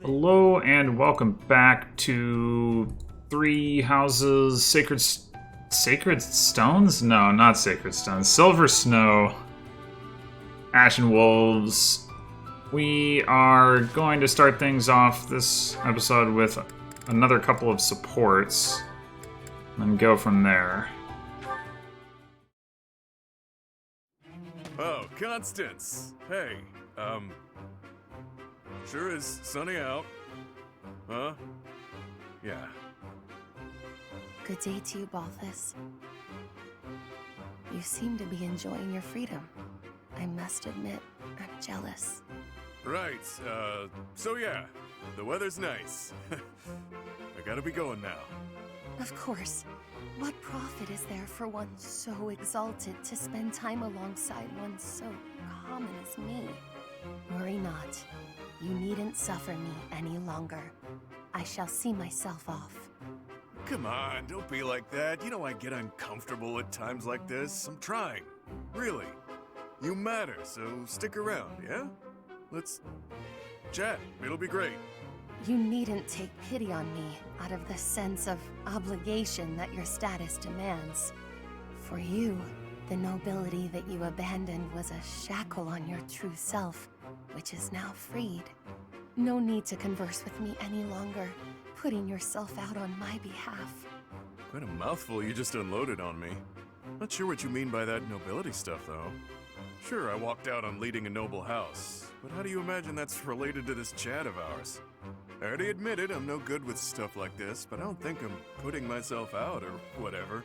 Hello and welcome back to Three Houses Sacred Stones? No, not Sacred Stones. Silver Snow. Ashen Wolves. We are going to start things off this episode with another couple of supports and go from there. Oh, Constance. Hey, sure is sunny out. Huh? Yeah. Good day to you, Balthus. You seem to be enjoying your freedom. I must admit, I'm jealous. Right, so yeah, the weather's nice. I gotta be going now. Of course. What profit is there for one so exalted to spend time alongside one so common as me? Worry not. You needn't suffer me any longer. I shall see myself off. Come on, don't be like that. You know I get uncomfortable at times like this. I'm trying. Really. You matter, so stick around, yeah? Let's chat. It'll be great. You needn't take pity on me out of the sense of obligation that your status demands. For you, the nobility that you abandoned was a shackle on your true self, which is now freed. No need to converse with me any longer, putting yourself out on my behalf. Quite a mouthful you just unloaded on me. Not sure what you mean by that nobility stuff, though. Sure, I walked out on leading a noble house, but how do you imagine that's related to this chat of ours? I already admitted I'm no good with stuff like this, but I don't think I'm putting myself out or whatever.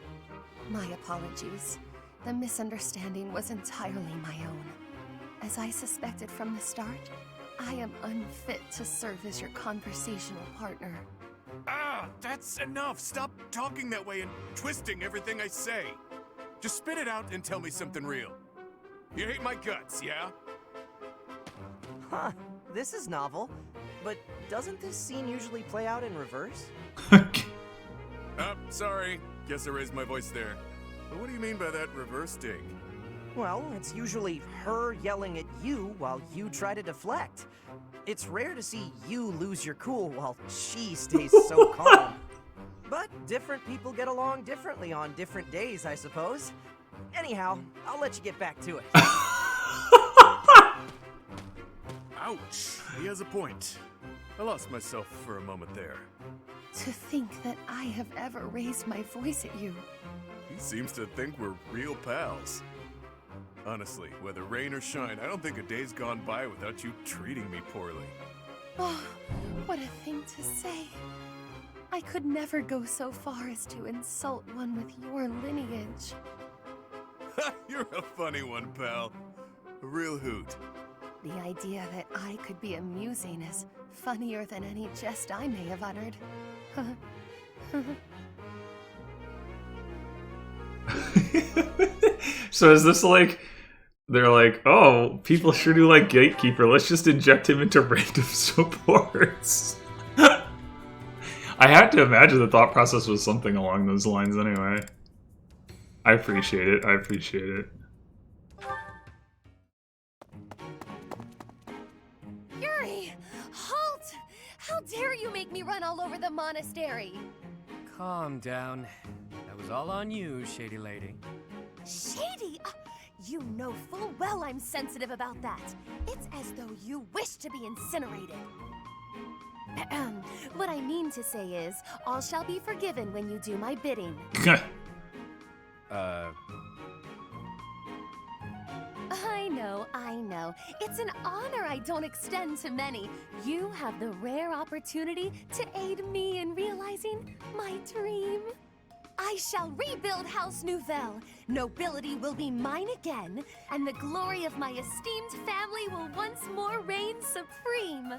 My apologies. The misunderstanding was entirely my own. As I suspected from the start, I am unfit to serve as your conversational partner. Ah, that's enough! Stop talking that way and twisting everything I say! Just spit it out and tell me something real. You hate my guts, yeah? Huh, this is novel. But doesn't this scene usually play out in reverse? Sorry. Guess I raised my voice there. But what do you mean by that reverse dig? Well, it's usually her yelling at you while you try to deflect. It's rare to see you lose your cool while she stays so calm. But different people get along differently on different days, I suppose. Anyhow, I'll let you get back to it. Ouch. He has a point. I lost myself for a moment there. To think that I have ever raised my voice at you. He seems to think we're real pals. Honestly, whether rain or shine, I don't think a day's gone by without you treating me poorly. Oh, what a thing to say. I could never go so far as to insult one with your lineage. You're a funny one, pal. A real hoot. The idea that I could be amusing is funnier than any jest I may have uttered. So is this like, they're like, oh, people sure do like Gatekeeper, let's just inject him into random supports. I had to imagine the thought process was something along those lines anyway. I appreciate it, Yuri! Halt! How dare you make me run all over the monastery? Calm down. That was all on you, Shady Lady. Shady? You know full well I'm sensitive about that. It's as though you wish to be incinerated. What I mean to say is, all shall be forgiven when you do my bidding. I know. It's an honor I don't extend to many. You have the rare opportunity to aid me in realizing my dream. I shall rebuild House Nouvelle. Nobility will be mine again, and the glory of my esteemed family will once more reign supreme.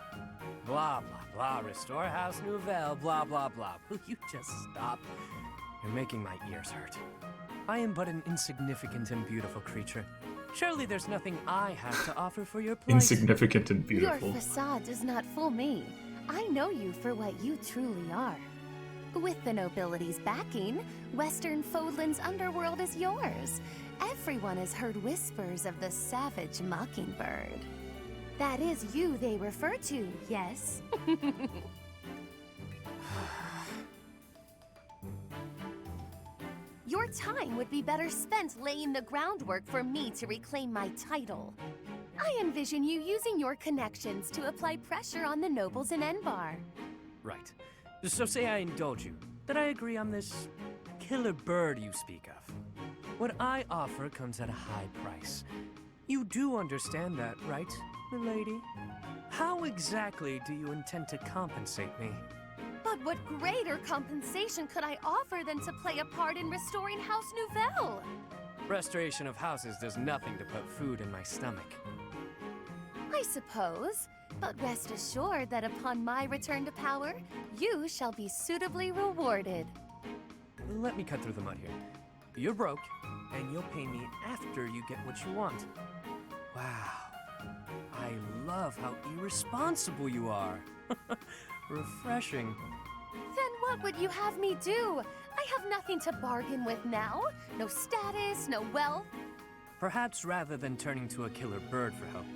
Blah, blah, blah. Restore House Nouvelle. Blah, blah, blah. Will you just stop? You're making my ears hurt. I am but an insignificant and beautiful creature. Surely there's nothing I have to offer for your plight. Insignificant and beautiful. Your facade does not fool me. I know you for what you truly are. With the nobility's backing, Western Fodlan's underworld is yours. Everyone has heard whispers of the savage mockingbird. That is you they refer to, yes? Your time would be better spent laying the groundwork for me to reclaim my title. I envision you using your connections to apply pressure on the nobles in Enbar. Right. So say I indulge you, that I agree on this killer bird you speak of. What I offer comes at a high price. You do understand that, right, milady? How exactly do you intend to compensate me? But what greater compensation could I offer than to play a part in restoring House Nouvelle? Restoration of houses does nothing to put food in my stomach. I suppose, but rest assured that upon my return to power, you shall be suitably rewarded. Let me cut through the mud here. You're broke, and you'll pay me after you get what you want. Wow. I love how irresponsible you are. Refreshing. Then what would you have me do? I have nothing to bargain with now. No status, no wealth. Perhaps rather than turning to a killer bird for help,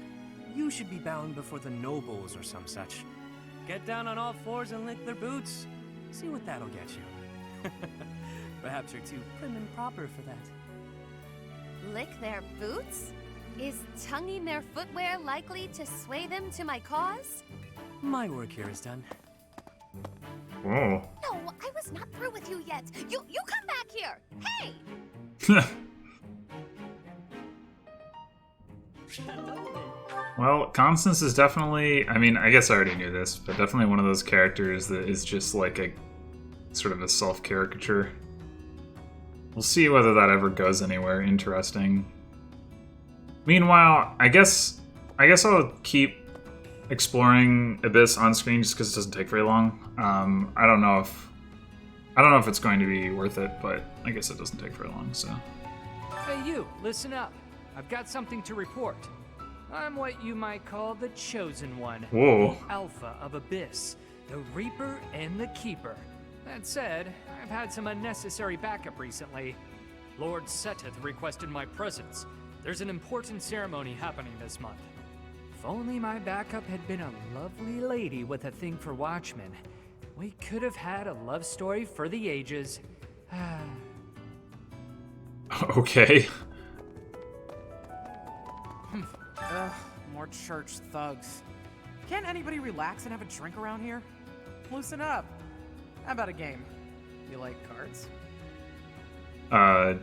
you should be bound before the nobles or some such. Get down on all fours and lick their boots. See what that'll get you. Perhaps you're too prim and proper for that. Lick their boots? Is tonguing their footwear likely to sway them to my cause? My work here is done. Whoa. No, I was not through with you yet. You come back here. Hey! Well, Constance is definitely, I mean, I guess I already knew this, but definitely one of those characters that is just like a sort of a self-caricature. We'll see whether that ever goes anywhere interesting. Meanwhile, I guess I'll keep exploring Abyss on screen just because it doesn't take very long. I don't know if it's going to be worth it, but I guess it doesn't take very long, so. Hey you, listen up. I've got something to report. I'm what you might call the Chosen One. Whoa. The Alpha of Abyss, the Reaper and the Keeper. That said, I've had some unnecessary backup recently. Lord Seteth requested my presence. There's an important ceremony happening this month. If only my backup had been a lovely lady with a thing for watchmen, we could have had a love story for the ages. Okay. Ugh, more church thugs. Can't anybody relax and have a drink around here? Loosen up. How about a game? You like cards? I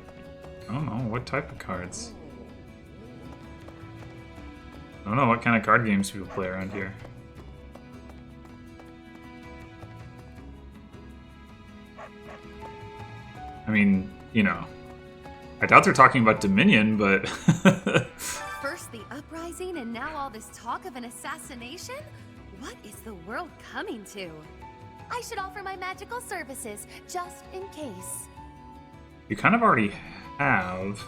don't know. What type of cards? I don't know what kind of card games people play around here. I mean, you know, I doubt they're talking about Dominion, but... First the uprising and now all this talk of an assassination? What is the world coming to? I should offer my magical services, just in case. You kind of already have.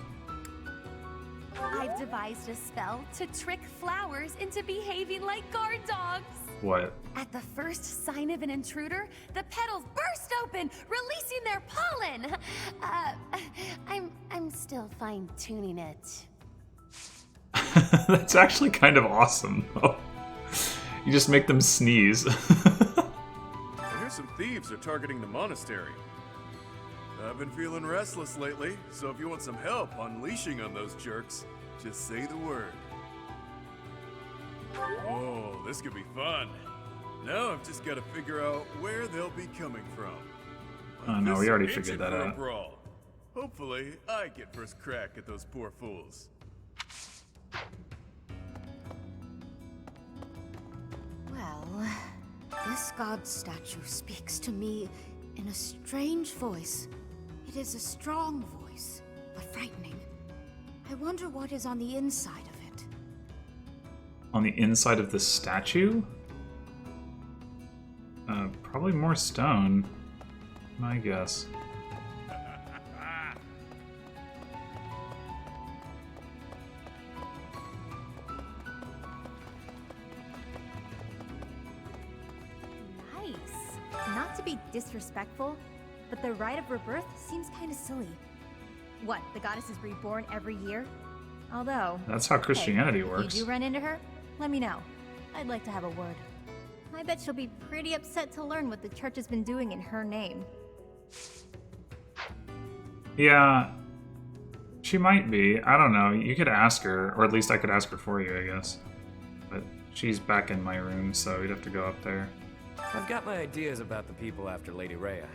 I've devised a spell to trick flowers into behaving like guard dogs. What? At the first sign of an intruder, the petals burst open, releasing their pollen. I'm still fine-tuning it. That's actually kind of awesome, though. You just make them sneeze. I hear some thieves are targeting the monastery. I've been feeling restless lately, so if you want some help unleashing on those jerks, just say the word. Oh, this could be fun. Now I've just got to figure out where they'll be coming from. Oh no, we already Itching figured that for a out. brawl. Hopefully, I get first crack at those poor fools. Well, this god statue speaks to me in a strange voice. It is a strong voice, but frightening. I wonder what is on the inside of it. On the inside of the statue? Probably more stone. My guess. Nice. Not to be disrespectful, but the rite of rebirth seems kind of silly. What, the goddess is reborn every year? Although... That's how Christianity hey, works. if you do run into her, let me know. I'd like to have a word. I bet she'll be pretty upset to learn what the church has been doing in her name. Yeah, she might be. I don't know. You could ask her, or at least I could ask her for you, I guess. But she's back in my room, so you'd have to go up there. I've got my ideas about the people after Lady Rhea,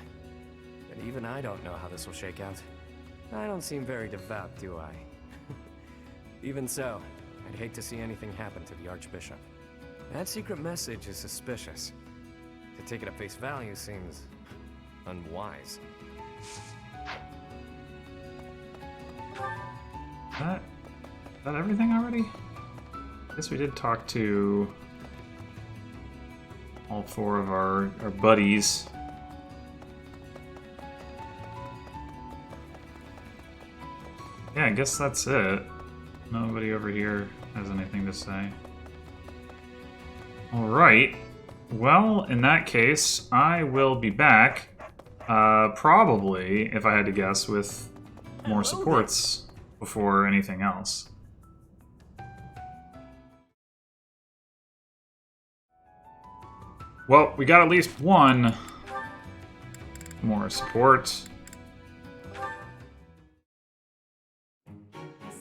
but even I don't know how this will shake out. I don't seem very devout, do I? Even so, I'd hate to see anything happen to the Archbishop. That secret message is suspicious. To take it at face value seems unwise. Is that everything already? I guess we did talk to all 4 of our buddies. Yeah, I guess that's it. Nobody over here has anything to say. Alright. Well, in that case, I will be back. Probably, if I had to guess, with more supports before anything else. Well, we got at least one more support.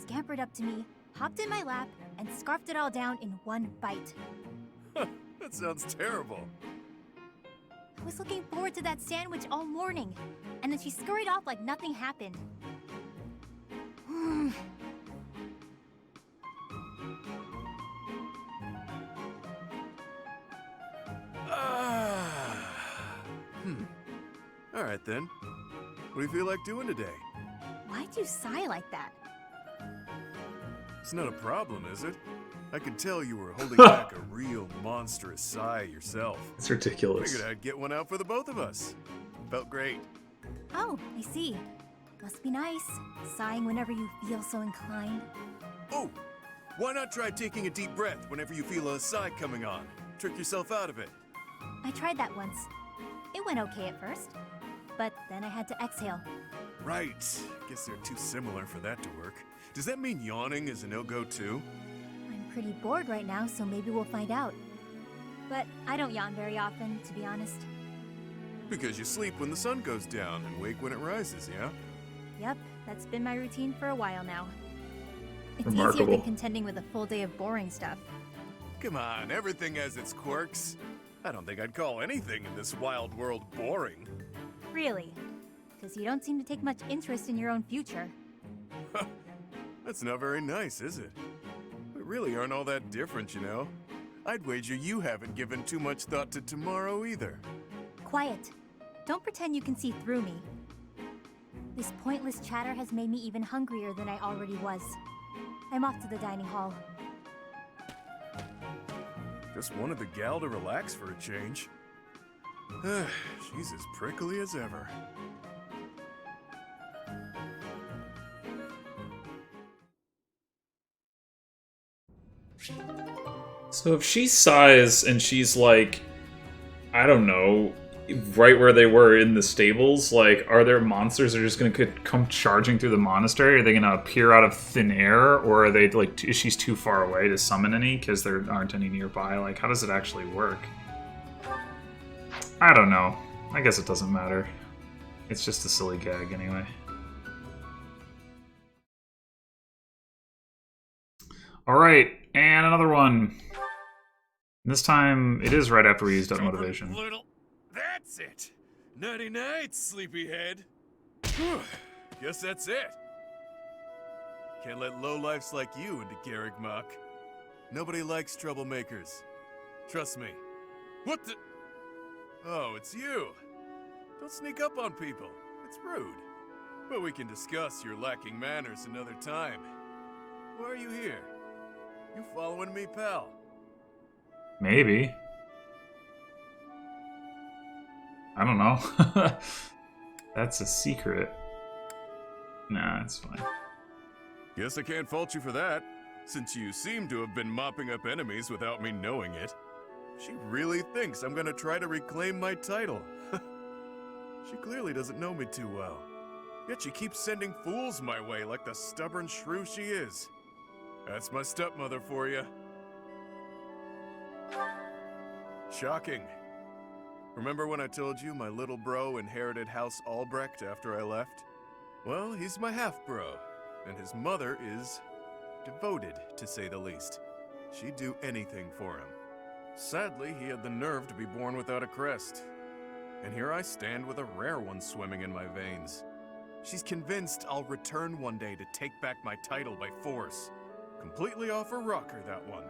Scampered up to me, hopped in my lap, and scarfed it all down in one bite. That sounds terrible. I was looking forward to that sandwich all morning, and then she scurried off like nothing happened. Alright then. What do you feel like doing today? Why'd you sigh like that? It's not a problem, is it? I could tell you were holding back a real monstrous sigh yourself. It's ridiculous. Figured I'd get one out for the both of us. Felt great. Oh, I see. Must be nice, sighing whenever you feel so inclined. Oh, why not try taking a deep breath whenever you feel a sigh coming on? Trick yourself out of it. I tried that once. It went okay at first, but then I had to exhale. Right. Guess they're too similar for that to work. Does that mean yawning is a no-go too? I'm pretty bored right now, so maybe we'll find out. But I don't yawn very often, to be honest. Because you sleep when the sun goes down and wake when it rises, yeah? Yep, that's been my routine for a while now. It's Remarkable. easier than contending with a full day of boring stuff. Come on, everything has its quirks. I don't think I'd call anything in this wild world boring. Really? Because you don't seem to take much interest in your own future. That's not very nice, is it? We really aren't all that different, you know? I'd wager you haven't given too much thought to tomorrow either. Quiet. Don't pretend you can see through me. This pointless chatter has made me even hungrier than I already was. I'm off to the dining hall. Just wanted the gal to relax for a change. She's as prickly as ever. So if she sighs and she's like, I don't know, right where they were in the stables, like, are there monsters that are just gonna come charging through the monastery? Are they gonna appear out of thin air, or are they like, is she's too far away to summon any because there aren't any nearby? Like, how does it actually work? I don't know. I guess it doesn't matter. It's just a silly gag anyway. Alright, and another one. This time, it is right after we used up motivation. Little. That's it. Nighty night, sleepyhead. Whew. Guess that's it. Can't let lowlifes like you into Garrigmuck. Nobody likes troublemakers. Trust me. What the? Oh, it's you. Don't sneak up on people. It's rude. But we can discuss your lacking manners another time. Why are you here? You following me, pal? Maybe. I don't know. That's a secret. Nah, it's fine. Guess I can't fault you for that, since you seem to have been mopping up enemies without me knowing it. She really thinks I'm gonna try to reclaim my title. She clearly doesn't know me too well. Yet she keeps sending fools my way like the stubborn shrew she is. That's my stepmother for you. Shocking. Remember when I told you my little bro inherited House Albrecht after I left? Well, he's my half-bro, and his mother is devoted, to say the least. She'd do anything for him. Sadly, he had the nerve to be born without a crest. And here I stand with a rare one swimming in my veins. She's convinced I'll return one day to take back my title by force. Completely off her rocker, that one.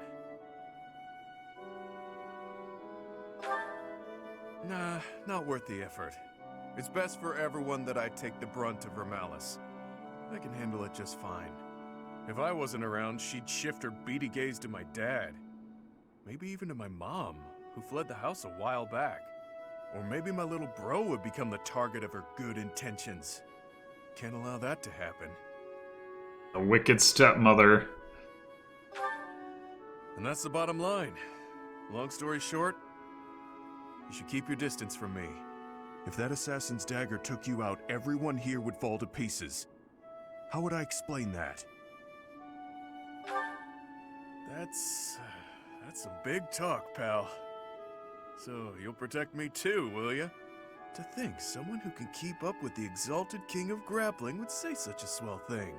Nah, not worth the effort. It's best for everyone that I take the brunt of her malice. I can handle it just fine. If I wasn't around, she'd shift her beady gaze to my dad. Maybe even to my mom, who fled the house a while back. Or maybe my little bro would become the target of her good intentions. Can't allow that to happen. A wicked stepmother. And that's the bottom line. Long story short, you should keep your distance from me. If that assassin's dagger took you out, everyone here would fall to pieces. How would I explain that? That's some big talk, pal. So, you'll protect me too, will ya? To think someone who can keep up with the exalted king of grappling would say such a swell thing.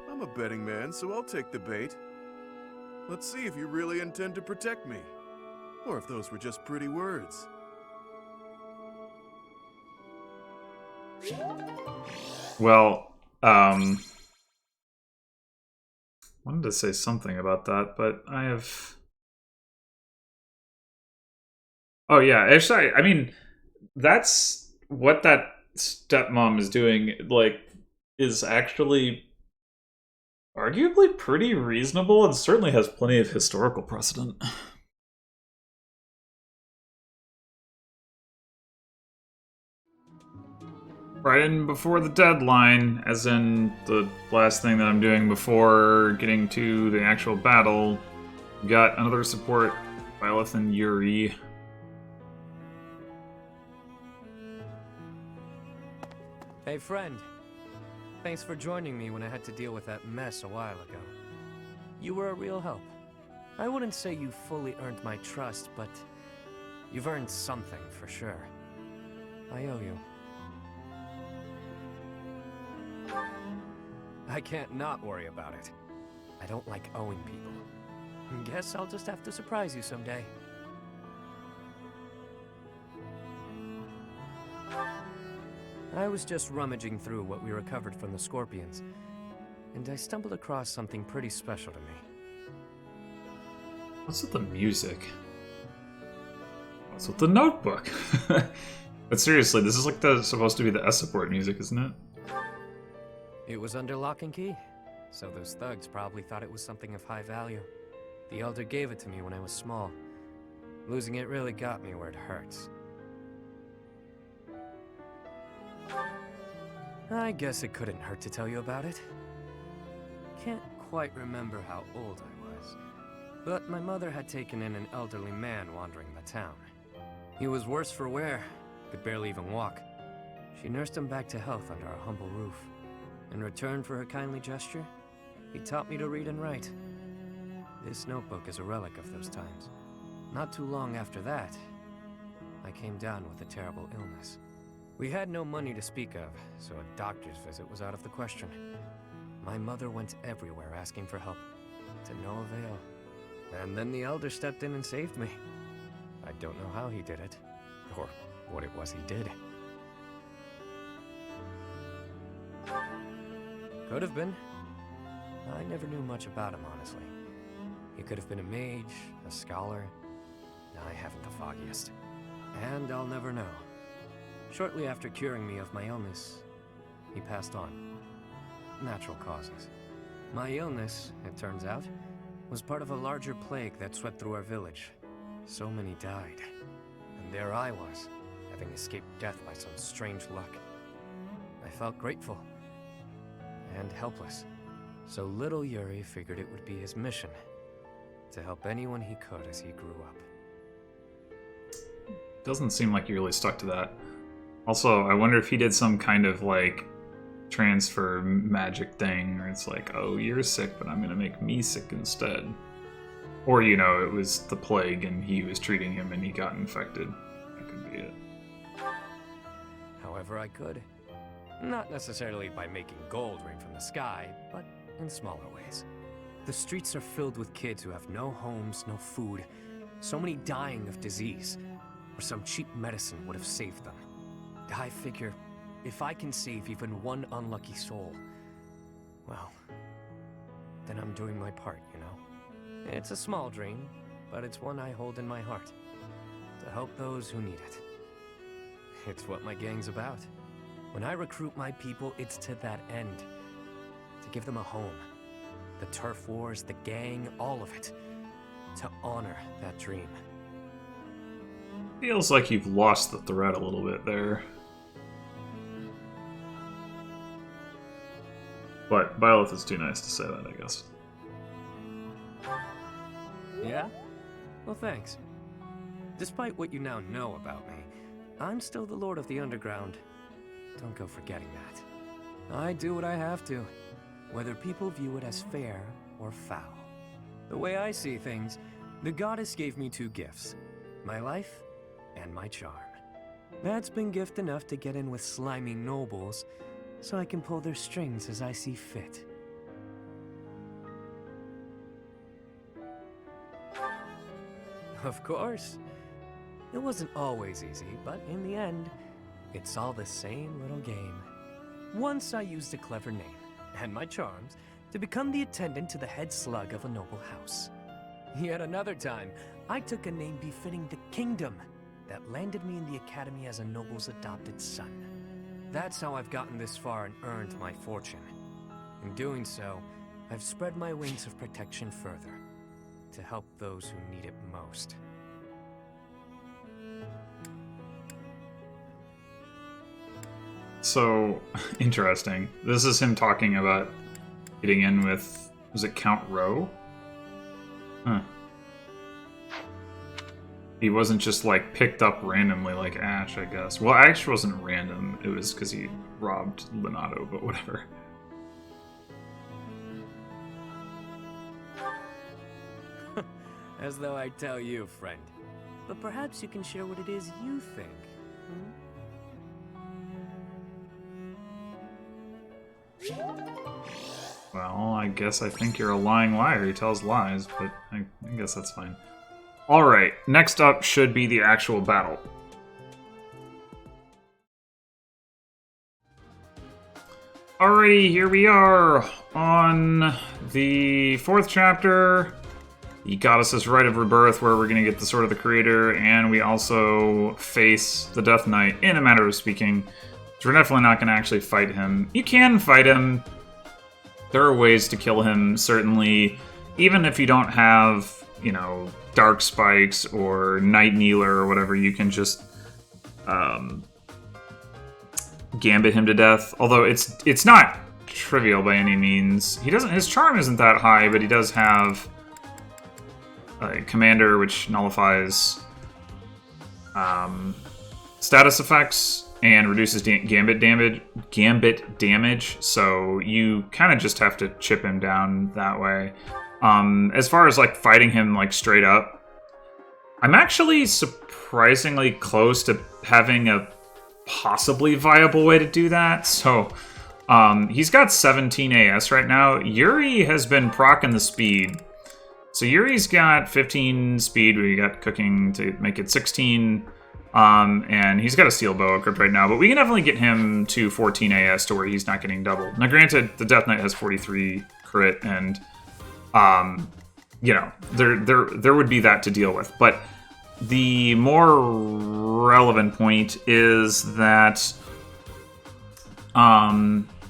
I'm a betting man, so I'll take the bait. Let's see if you really intend to protect me. Or if those were just pretty words. Well, wanted to say something about that, but I have... Oh yeah, actually, I mean, that's what that stepmom is doing, like, is actually arguably pretty reasonable and certainly has plenty of historical precedent. Right in before the deadline, as in the last thing that I'm doing before getting to the actual battle, got another support, Byleth and Yuri. Hey, friend. Thanks for joining me when I had to deal with that mess a while ago. You were a real help. I wouldn't say you fully earned my trust, but you've earned something for sure. I owe you. I can't not worry about it. I don't like owing people. Guess I'll just have to surprise you someday. I was just rummaging through what we recovered from the Scorpions, and I stumbled across something pretty special to me. What's with the music? What's with the notebook? But seriously, this is like supposed to be the S-support music, isn't it? It was under lock and key, so those thugs probably thought it was something of high value. The Elder gave it to me when I was small. Losing it really got me where it hurts. I guess it couldn't hurt to tell you about it. Can't quite remember how old I was, but my mother had taken in an elderly man wandering the town. He was worse for wear, could barely even walk. She nursed him back to health under our humble roof. In return for her kindly gesture, he taught me to read and write. This notebook is a relic of those times. Not too long after that, I came down with a terrible illness. We had no money to speak of, so a doctor's visit was out of the question. My mother went everywhere asking for help, to no avail. And then the Elder stepped in and saved me. I don't know how he did it, or what it was he did. Could have been. I never knew much about him, honestly. He could have been a mage, a scholar. I haven't the foggiest. And I'll never know. Shortly after curing me of my illness, he passed on. Natural causes. My illness, it turns out, was part of a larger plague that swept through our village. So many died. And there I was, having escaped death by some strange luck. I felt grateful. And helpless. So little Yuri figured it would be his mission to help anyone he could as he grew up. Doesn't seem like you really stuck to that. Also, I wonder if he did some kind of, like, transfer magic thing, where it's like, oh, you're sick, but I'm gonna make me sick instead. Or, you know, it was the plague and he was treating him and he got infected. That could be it. However I could. Not necessarily by making gold rain from the sky, but in smaller ways. The streets are filled with kids who have no homes, no food, so many dying of disease, or some cheap medicine would have saved them. I figure, if I can save even one unlucky soul, well, then I'm doing my part, you know? It's a small dream, but it's one I hold in my heart. To help those who need it. It's what my gang's about. When I recruit my people, it's to that end. To give them a home. The turf wars, the gang, all of it. To honor that dream. Feels like you've lost the thread a little bit there. But Byleth is too nice to say that, I guess. Yeah? Well, thanks. Despite what you now know about me, I'm still the Lord of the Underground. Don't go forgetting that. I do what I have to, whether people view it as fair or foul. The way I see things, the goddess gave me two gifts. My life and my charm. That's been gift enough to get in with slimy nobles, so I can pull their strings as I see fit. Of course. It wasn't always easy, but in the end, it's all the same little game. Once I used a clever name, and my charms, to become the attendant to the head slug of a noble house. Yet another time, I took a name befitting the kingdom that landed me in the academy as a noble's adopted son. That's how I've gotten this far and earned my fortune. In doing so, I've spread my wings of protection further, to help those who need it most. So, interesting. This is him talking about getting in with, was it Count Rowe? Huh. He wasn't just, like, picked up randomly like Ash, I guess. Well, Ash wasn't random. It was because he robbed Leonardo, but whatever. As though I tell you, friend. But perhaps you can share what it is you think. Well, I guess I think you're a lying liar. He tells lies, but I guess that's fine. Alright, next up should be the actual battle. Alrighty, here we are on the 4th chapter. The Goddess's Rite of Rebirth, where we're going to get the Sword of the Creator, and we also face the Death Knight, in a matter of speaking. So we're definitely not going to actually fight him. You can fight him. There are ways to kill him, certainly. Even if you don't have, you know, Dark Spikes or Night Kneeler or whatever, you can just gambit him to death. Although it's not trivial by any means. His charm isn't that high, but he does have Commander, which nullifies status effects and reduces gambit damage, so you kind of just have to chip him down that way. As far as like fighting him like straight up, I'm actually surprisingly close to having a possibly viable way to do that. So he's got 17 AS right now. Yuri has been proccing the speed. So Yuri's got 15 speed, we got cooking to make it 16, and he's got a steel bow equipped right now, but we can definitely get him to 14 AS to where he's not getting doubled. Now granted, the Death Knight has 43 crit, and you know, there would be that to deal with, but the more relevant point is that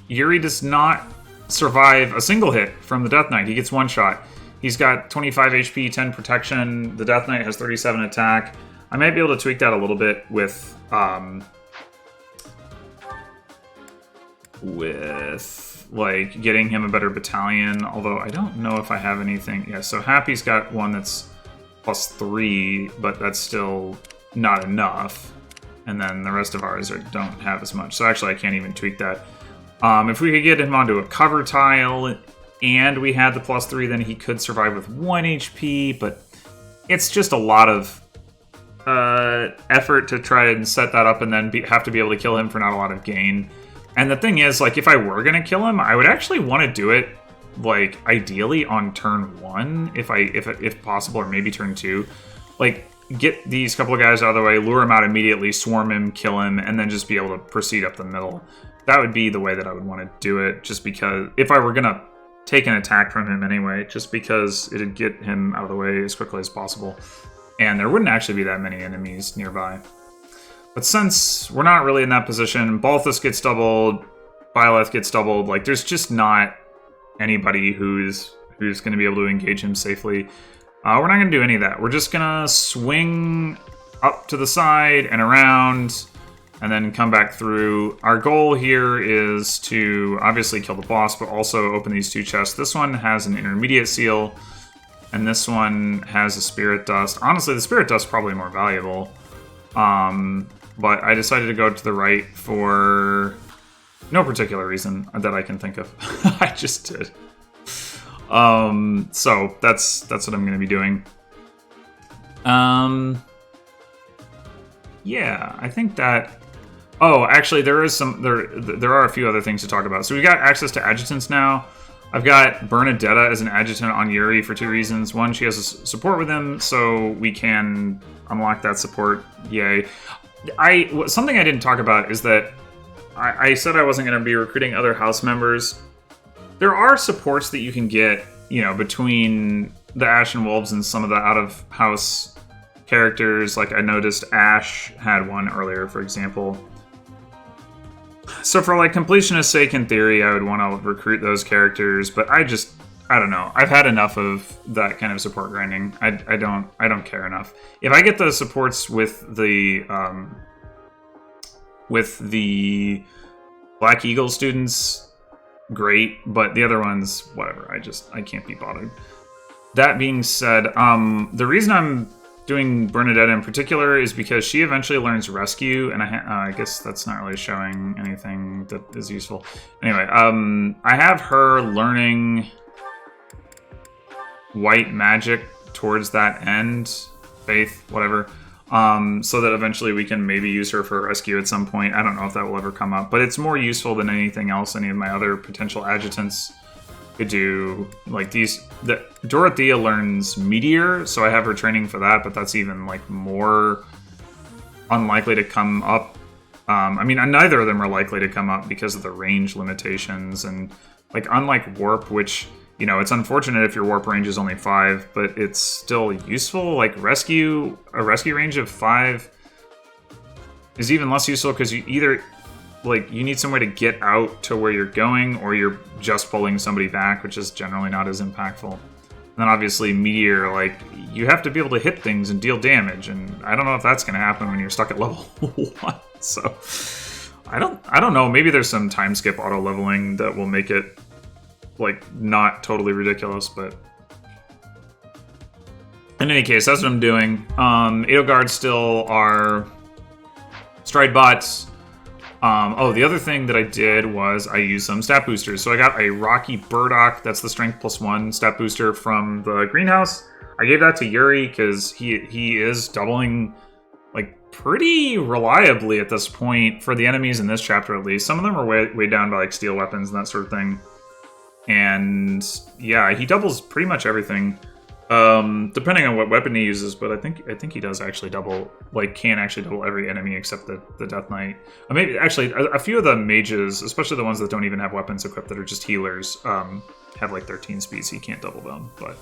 Yuri does not survive a single hit from the Death Knight. He gets one shot. He's got 25 HP, 10 protection. The Death Knight has 37 attack. I might be able to tweak that a little bit with like getting him a better battalion. Although I don't know if I have anything. Yeah, so Happy's got one that's +3, but that's still not enough. And then the rest of ours don't have as much. So actually, I can't even tweak that. If we could get him onto a cover tile, and we had the +3, then he could survive with 1 HP, but it's just a lot of effort to try and set that up and then have to be able to kill him for not a lot of gain. And the thing is, like, if I were going to kill him, I would actually want to do it, like, ideally on turn 1, if possible, or maybe turn 2. Like, get these couple of guys out of the way, lure him out immediately, swarm him, kill him, and then just be able to proceed up the middle. That would be the way that I would want to do it, just because, if I were going to take an attack from him anyway, just because it'd get him out of the way as quickly as possible. And there wouldn't actually be that many enemies nearby. But since we're not really in that position, Balthus gets doubled, Byleth gets doubled, like, there's just not anybody who's going to be able to engage him safely. We're not going to do any of that. We're just going to swing up to the side and around, and then come back through. Our goal here is to obviously kill the boss, but also open these 2 chests. This one has an intermediate seal, and this one has a spirit dust. Honestly, the spirit dust is probably more valuable. But I decided to go to the right for no particular reason that I can think of. I just did. So that's what I'm going to be doing. Yeah, I think that... Oh, actually, there are a few other things to talk about. So we got access to adjutants now. I've got Bernadetta as an adjutant on Yuri for 2 reasons. One, she has a support with him, so we can unlock that support. Yay. Something I didn't talk about is that I said I wasn't going to be recruiting other house members. There are supports that you can get, you know, between the Ashen Wolves and some of the out-of-house characters. Like, I noticed Ash had one earlier, for example. So for, like, completionist's sake, in theory, I would want to recruit those characters, but I don't know. I've had enough of that kind of support grinding. I don't care enough. If I get the supports with the Black Eagle students, great, but the other ones, whatever. I can't be bothered. That being said, the reason I'm doing Bernadette in particular is because she eventually learns Rescue, and I guess that's not really showing anything that is useful. Anyway, I have her learning white magic towards that end, faith, whatever, so that eventually we can maybe use her for Rescue at some point. I don't know if that will ever come up, but it's more useful than anything else any of my other potential adjutants could do. Like Dorothea learns Meteor, so I have her training for that, but that's even like more unlikely to come up. I mean, neither of them are likely to come up because of the range limitations, and like unlike Warp, which, you know, it's unfortunate if your warp range is only 5, but it's still useful. Like a rescue range of 5 is even less useful because you either, like, you need some way to get out to where you're going, or you're just pulling somebody back, which is generally not as impactful. And then obviously Meteor, like, you have to be able to hit things and deal damage, and I don't know if that's going to happen when you're stuck at level 1. So I don't know. Maybe there's some time skip auto leveling that will make it, like, not totally ridiculous, but in any case, that's what I'm doing. Edelgard still are stride bots. The other thing that I did was I used some stat boosters. So I got a Rocky Burdock, that's the strength +1 stat booster from the greenhouse. I gave that to Yuri because he is doubling, like, pretty reliably at this point for the enemies in this chapter, at least. Some of them are way down by, like, steel weapons and that sort of thing. And yeah, he doubles pretty much everything, depending on what weapon he uses. But I think he does actually double, like, can actually double every enemy except the Death Knight. Maybe actually a few of the mages, especially the ones that don't even have weapons equipped that are just healers, have like 13 speed, so you can't double them. But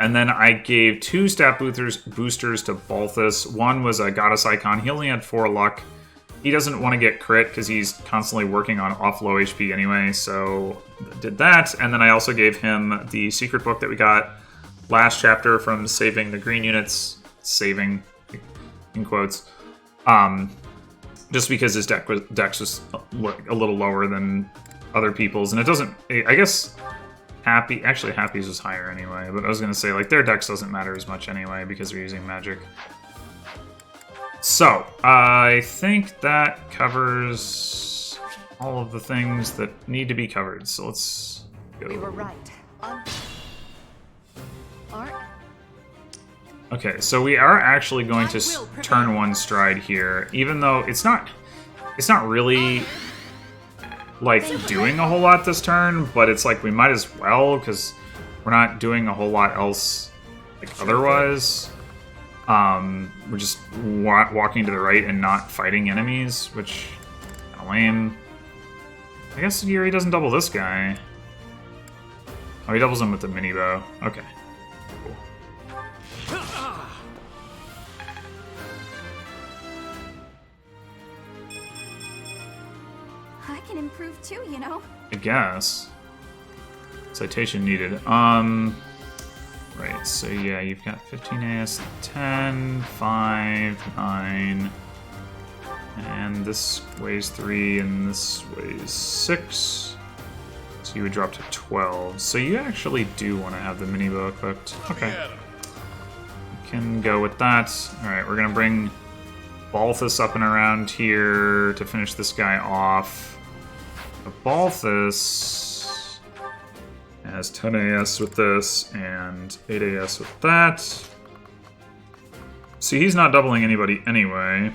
and then I gave 2 stat boosters to Balthus. One was a Goddess Icon. He only had 4 luck. He doesn't want to get crit because he's constantly working on off low HP anyway, so did that. And then I also gave him the secret book that we got last chapter from saving the green units. Saving, in quotes. Just because his dex was a little lower than other people's. And it doesn't... I guess Happy's was higher anyway. But I was going to say, like, their dex doesn't matter as much anyway because they're using magic. So, I think that covers all of the things that need to be covered. So let's We were right. Okay, so we are actually going to turn one stride here, even though it's not really like doing a whole lot this turn, but it's like we might as well because we're not doing a whole lot else like otherwise. We're just walking to the right and not fighting enemies, which kind of lame. I guess Yuri doesn't double this guy. Oh, he doubles him with the mini bow. Okay. Cool. I can improve too, you know. I guess. Citation needed. Right, so yeah, you've got 15 AS, 10, 5, 9, and this weighs 3, and this weighs 6. So you would drop to 12. So you actually do want to have the mini bow equipped. Okay. We can go with that. Alright, we're gonna bring Balthus up and around here to finish this guy off. But Balthus has 10 AS with this and 8 AS with that. See, he's not doubling anybody anyway.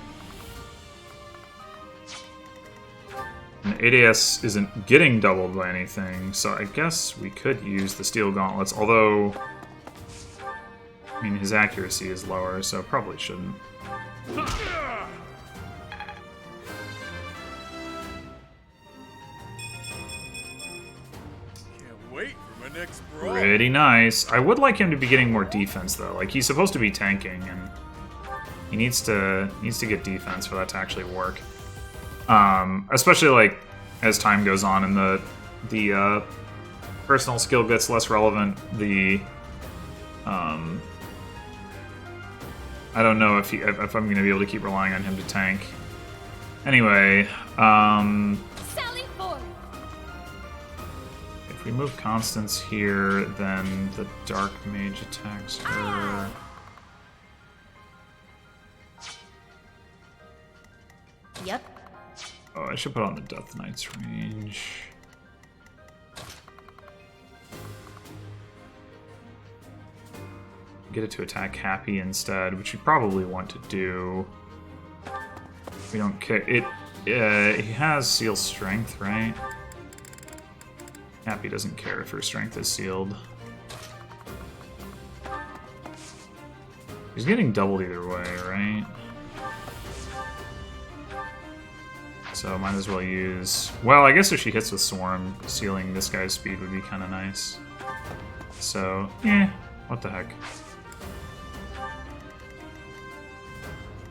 And 8 AS isn't getting doubled by anything, so I guess we could use the Steel Gauntlets, although, I mean, his accuracy is lower, so probably shouldn't. Pretty nice. I would like him to be getting more defense though. Like he's supposed to be tanking, and he needs to get defense for that to actually work. Especially like as time goes on and the personal skill gets less relevant. I don't know if I'm going to be able to keep relying on him to tank. Anyway, Sally forth. if we move Constance here, then the Dark Mage attacks her. Yep. Oh, I should put on the Death Knight's range. Get it to attack Happy instead, which we probably want to do. We don't care. He has Seal Strength, right? Happy doesn't care if her strength is sealed. He's getting doubled either way, right? So might as well use... Well, I guess if she hits with Swarm, sealing this guy's speed would be kind of nice. So, what the heck.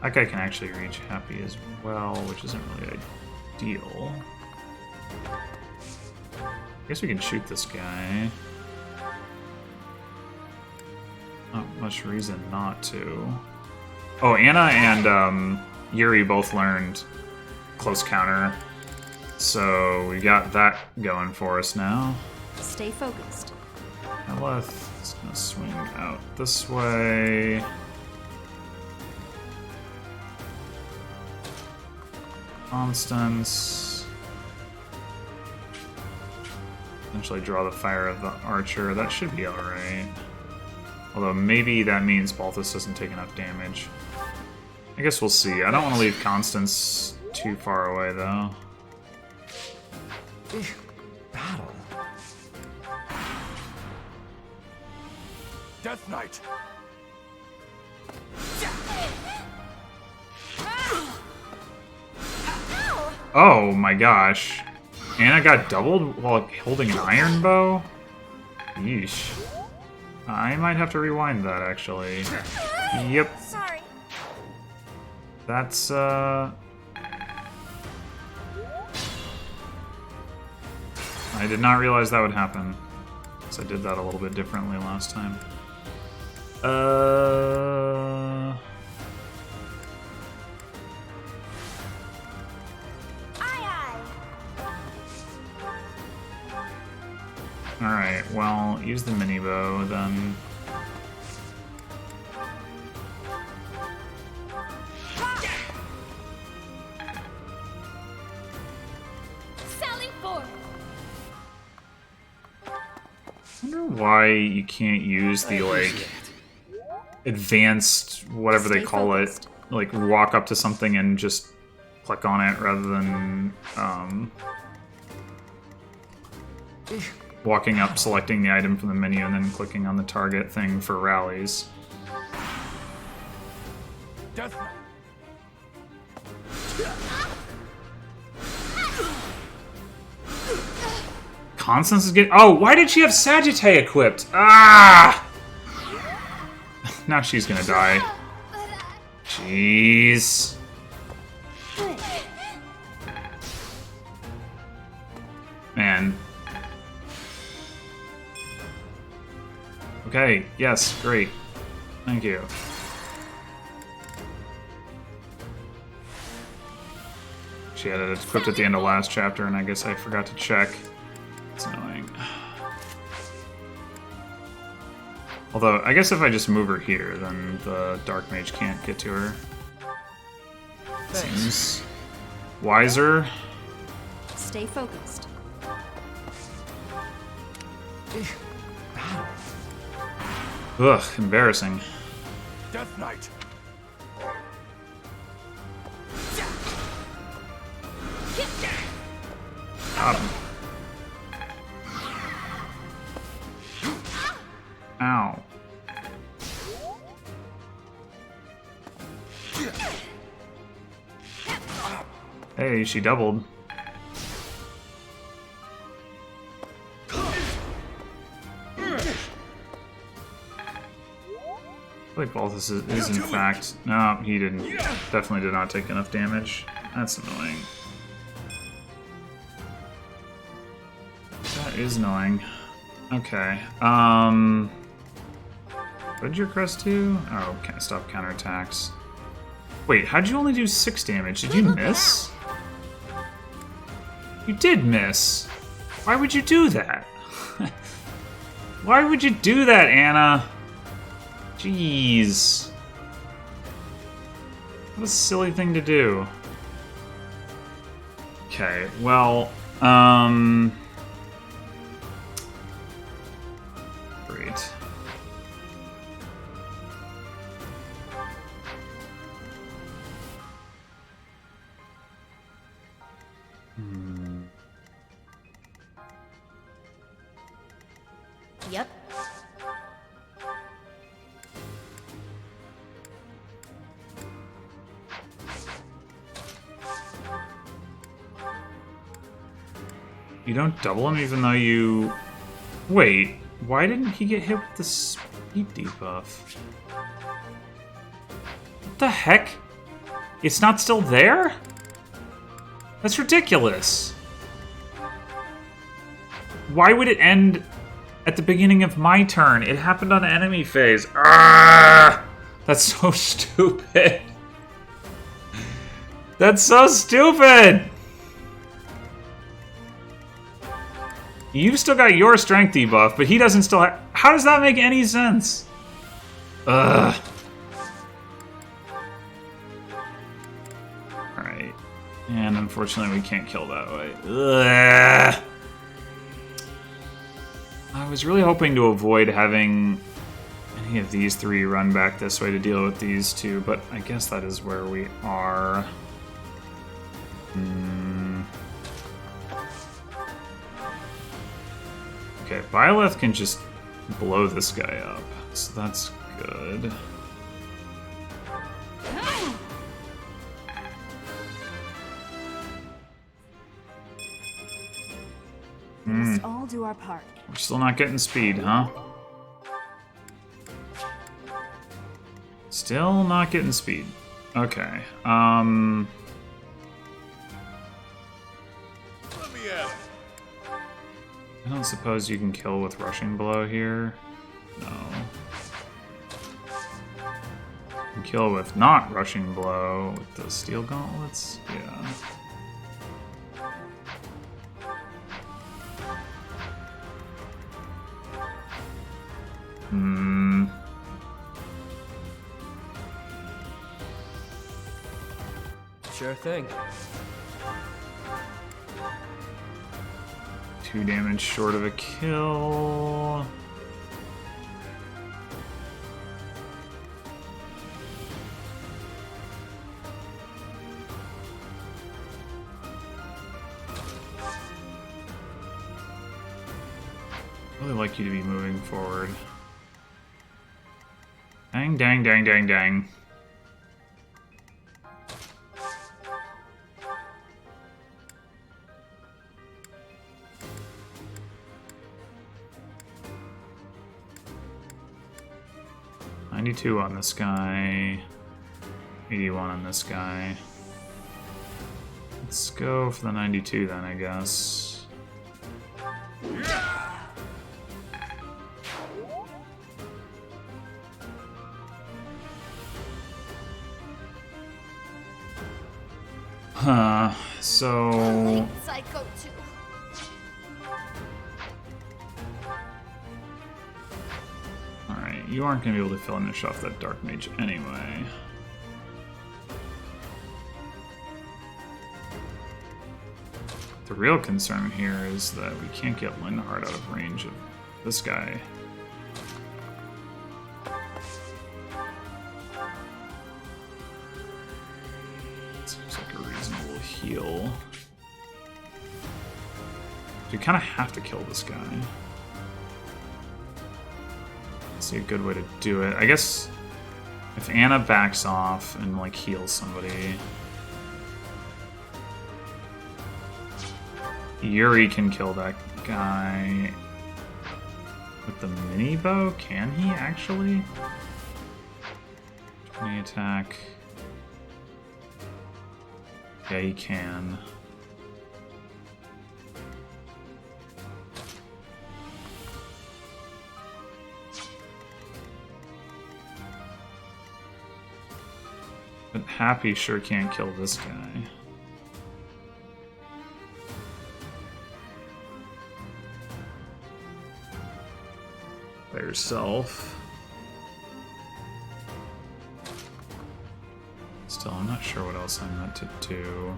That guy can actually reach Happy as well, which isn't really ideal. I guess we can shoot this guy. Not much reason not to. Oh, Anna and Yuri both learned Close Counter, so we got that going for us now. Stay focused. Eleth is gonna swing out this way. Constance. Eventually draw the fire of the archer. That should be alright. Although maybe that means Balthus doesn't take enough damage. I guess we'll see. I don't want to leave Constance too far away, though. Battle. Death Knight! Oh my gosh. Anna got doubled while holding an iron bow? Yeesh. I might have to rewind that, actually. Yep. Sorry. That's, I did not realize that would happen. So I did that a little bit differently last time. Alright, well, use the mini bow then. Sally forth. why you can't use the, like, advanced, whatever they call it, like, walk up to something and just click on it rather than, walking up, selecting the item from the menu, and then clicking on the target thing for rallies. Constance is getting... Oh, why did she have Sagittae equipped? Ah! Now she's gonna die. Jeez. Man. Okay, yes, great. Thank you. She had it equipped at the end of last chapter, and I guess I forgot to check. It's annoying. Although, I guess if I just move her here, then the Dark Mage can't get to her. Seems wiser. Stay focused. Ugh, embarrassing. Death Knight. Ow. Hey, she doubled. I think Balthus is in fact... No, he didn't. Definitely did not take enough damage. That's annoying. That is annoying. Okay. What did your crest do? Oh, can't stop counterattacks. Wait, how'd you only do 6 damage? Did you miss? You did miss. Why would you do that? Why would you do that, Anna? Jeez. What a silly thing to do. Okay, well, great. Yep. You don't double him even though you... Wait, why didn't he get hit with the speed debuff? What the heck? It's not still there? That's ridiculous. Why would it end at the beginning of my turn? It happened on enemy phase. Arrgh! That's so stupid. That's so stupid! You've still got your strength debuff, but he doesn't still have... How does that make any sense? Ugh. Alright. And unfortunately we can't kill that way. Ugh. I was really hoping to avoid having any of these 3 run back this way to deal with these 2, but I guess that is where we are. Okay, Byleth can just blow this guy up, so that's good. We must all do our part. We're still not getting speed, huh? Still not getting speed. Okay, Let me at it. I don't suppose you can kill with Rushing Blow here? No. You can kill with not Rushing Blow with the Steel Gauntlets? Yeah. Sure thing. 2 damage short of a kill. Really like you to be moving forward. Dang, dang, dang, dang, dang. $92 on this guy. 81 on this guy. Let's go for the 92 then, I guess. So... Psycho 2. Alright, you aren't going to be able to finish off that Dark Mage anyway. The real concern here is that we can't get Linhardt out of range of this guy. Seems like a reasonable heal. You kind of have to kill this guy. See a good way to do it. I guess if Anna backs off and like heals somebody, Yuri can kill that guy with the mini bow. Can he actually? 20 attack. Yeah, he can. But Happy sure can't kill this guy. By yourself. Still, I'm not sure what else I'm meant to do.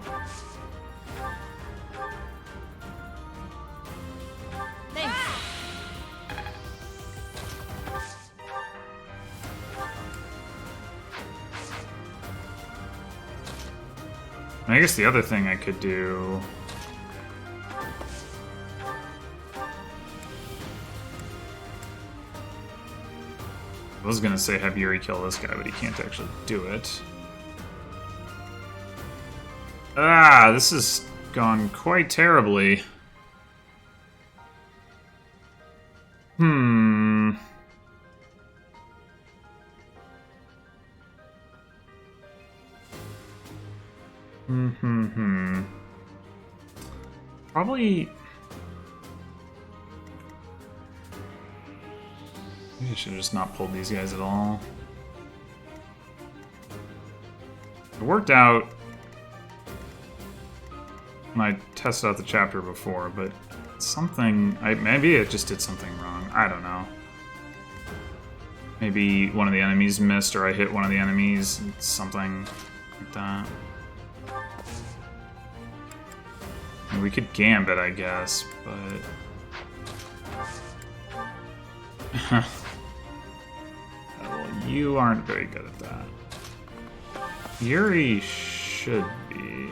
I guess the other thing I could do... I was gonna say have Yuri kill this guy, but he can't actually do it. Ah, this has gone quite terribly. Probably... Maybe I should have just not pulled these guys at all. It worked out when I tested out the chapter before, but something... maybe it just did something wrong. I don't know. Maybe one of the enemies missed, or I hit one of the enemies, something like that. We could gambit, I guess, but... Well, you aren't very good at that. Yuri should be.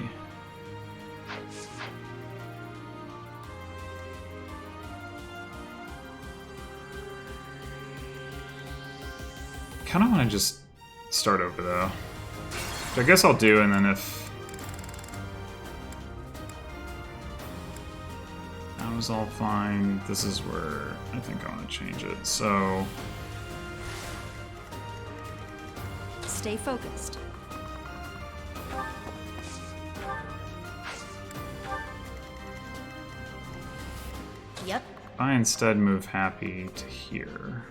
Kinda wanna just start over though. Which I guess I'll do, and then if was all fine, this is where I think I want to change it. So stay focused. Yep. I instead move Happy to here.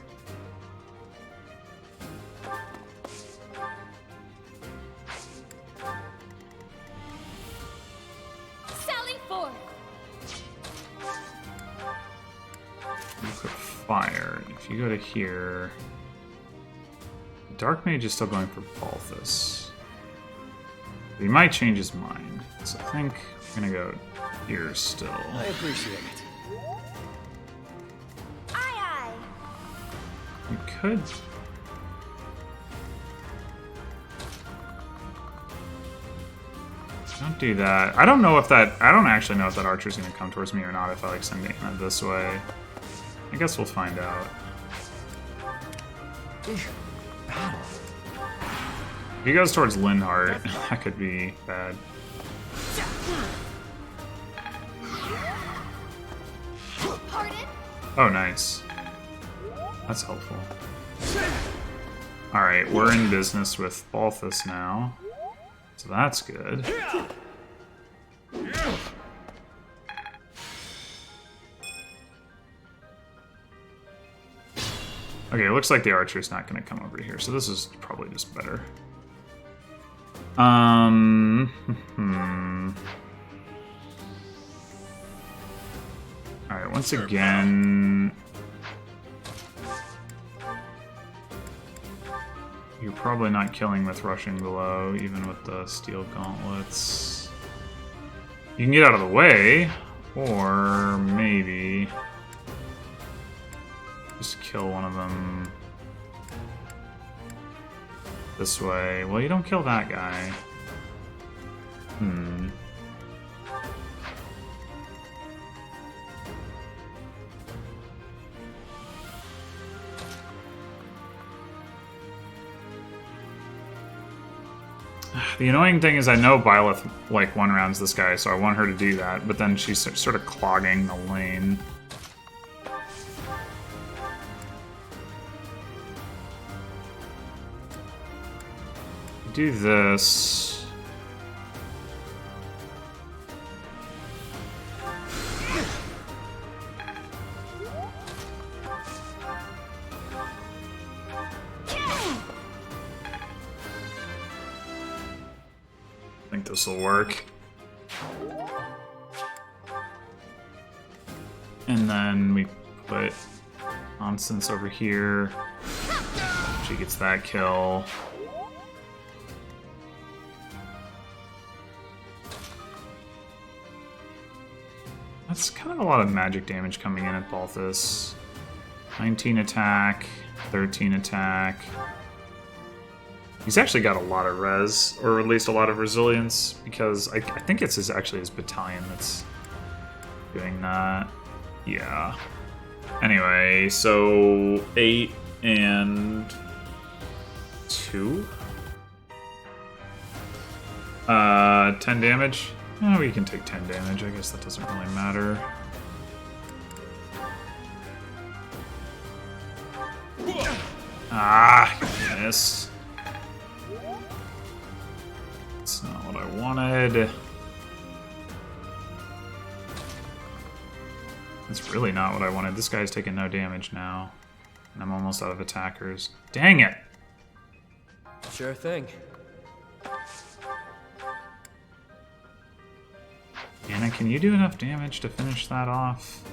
Fire. If you go to here, Dark Mage is still going for Balthus. He might change his mind, so I think we're gonna go here still. I appreciate it. Aye, aye. We could. Don't do that. I don't know if that. I don't actually know if that archer's gonna come towards me or not if I like send Anna this way. I guess we'll find out. If he goes towards Linhardt, that could be bad. Oh, nice. That's helpful. Alright, we're in business with Balthus now. So that's good. Okay, it looks like the archer's not going to come over here, so this is probably just better. Alright, once again... You're probably not killing with rushing below, even with the steel gauntlets. You can get out of the way, or maybe... just kill one of them this way. Well, you don't kill that guy. The annoying thing is I know Byleth, like, one-rounds this guy, so I want her to do that, but then she's sort of clogging the lane. Do this. I think this will work. And then we put Constance over here. She gets that kill. That's kind of a lot of magic damage coming in at Balthus. 19 attack, 13 attack. He's actually got a lot of res, or at least a lot of resilience, because I think it's actually his battalion that's doing that. Yeah. Anyway, so 8 and 2? 10 damage? Oh, we can take 10 damage. I guess that doesn't really matter. Ah, miss. That's not what I wanted. That's really not what I wanted. This guy's taking no damage now. And I'm almost out of attackers. Dang it! Sure thing. Anna, can you do enough damage to finish that off?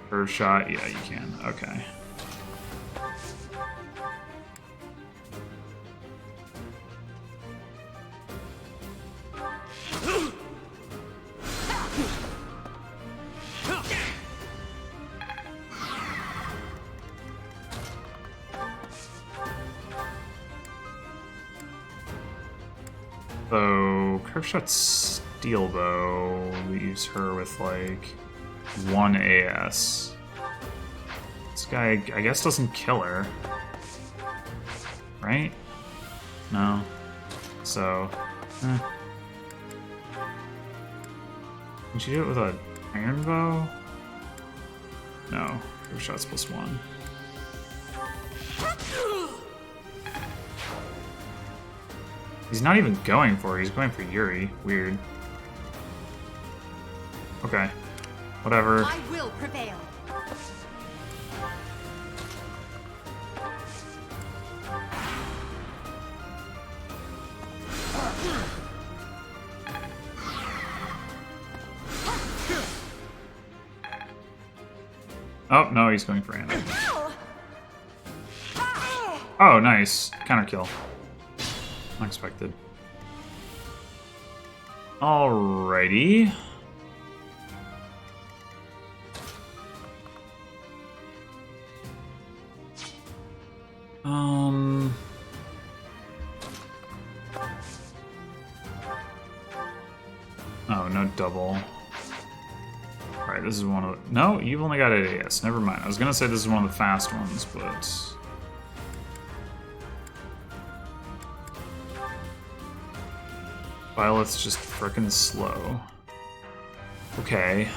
First shot? Yeah, you can. Okay. So, Curveshot's Steel Bow leaves her with, like, 1 AS. This guy, I guess, doesn't kill her. Right? No. So, Can she do it with a Iron Bow? No. Curveshot's +1. He's not even going for her, he's going for Yuri. Weird. Okay. Whatever. I will prevail. Oh, no, he's going for Anna. Oh, nice. Counter kill. Unexpected. Alrighty. Oh no double. Alright, this is one of the... No, you've only got 8 AS. Never mind. I was gonna say this is one of the fast ones, but... Violet's just frickin' slow. Okay.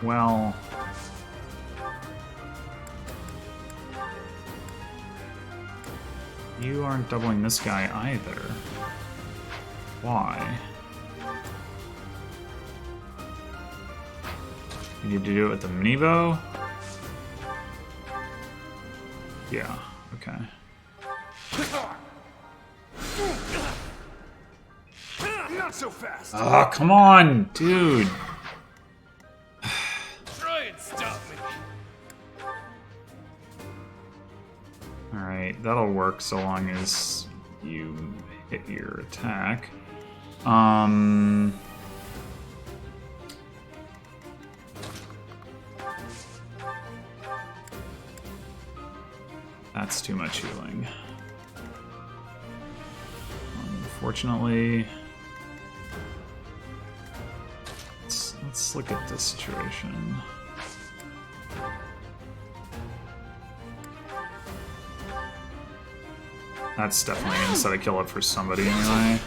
Well... You aren't doubling this guy either. Why? You need to do it with the mini bow? Yeah, okay. Not so fast. Oh, come on, dude. Try and stop me. Alright, that'll work so long as you hit your attack. That's too much healing. Unfortunately... Let's look at this situation. That's definitely gonna set a kill up for somebody anyway.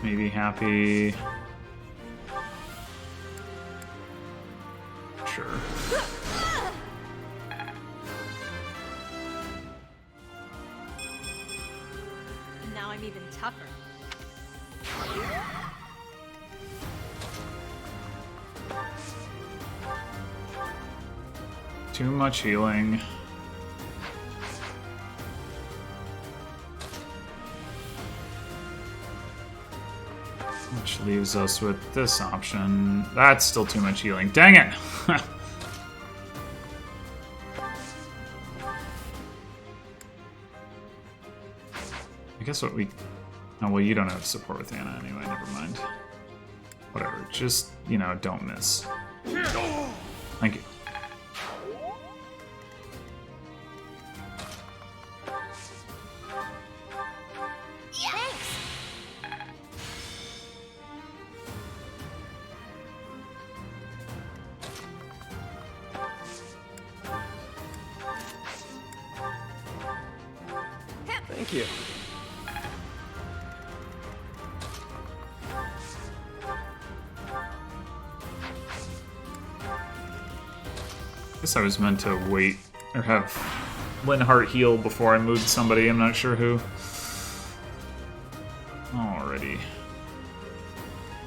Maybe happy. Sure. Now I'm even tougher. Too much healing. Which leaves us with this option. That's still too much healing. Dang it! I guess what we... Oh, well, you don't have support with Anna anyway. Never mind. Whatever. Just, you know, don't miss. Thank you. Thank you. I guess I was meant to wait or have Linhart heal before I moved somebody. I'm not sure who. Alrighty.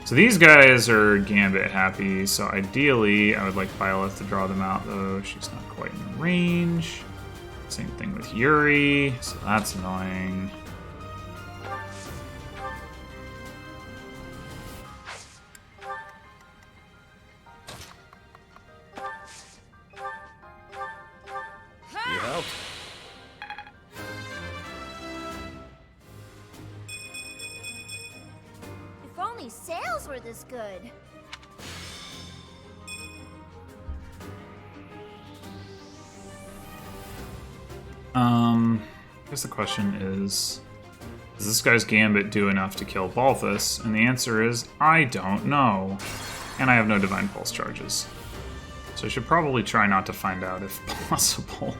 So these guys are Gambit happy, so ideally I would like Violet to draw them out, though she's not quite in range. Same thing with Yuri, so that's annoying. You helped. If only sales were this good. I guess the question is, does this guy's Gambit do enough to kill Balthus? And the answer is, I don't know. And I have no Divine Pulse charges. So I should probably try not to find out if possible.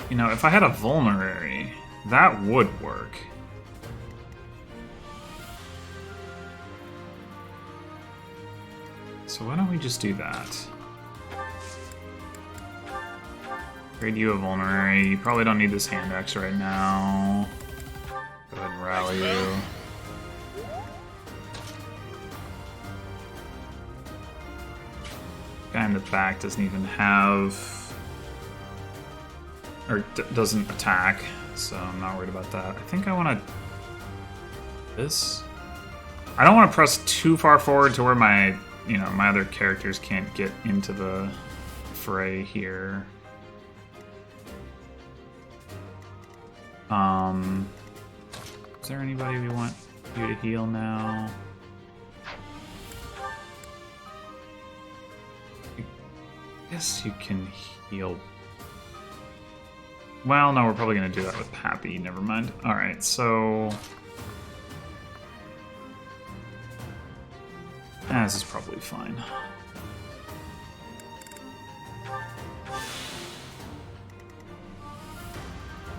You know, if I had a Vulnerary, that would work. So why don't we just do that? Grade you a Vulnerary. You probably don't need this hand axe right now. Go ahead and rally you. Guy in the back doesn't even have... or doesn't attack, so I'm not worried about that. I think I want to... this? I don't want to press too far forward to where my, you know, my other characters can't get into the fray here. Is there anybody we want you to heal now? guess you can heal. Well, no, we're probably going to do that with Happy. Never mind. Alright, so... this is probably fine.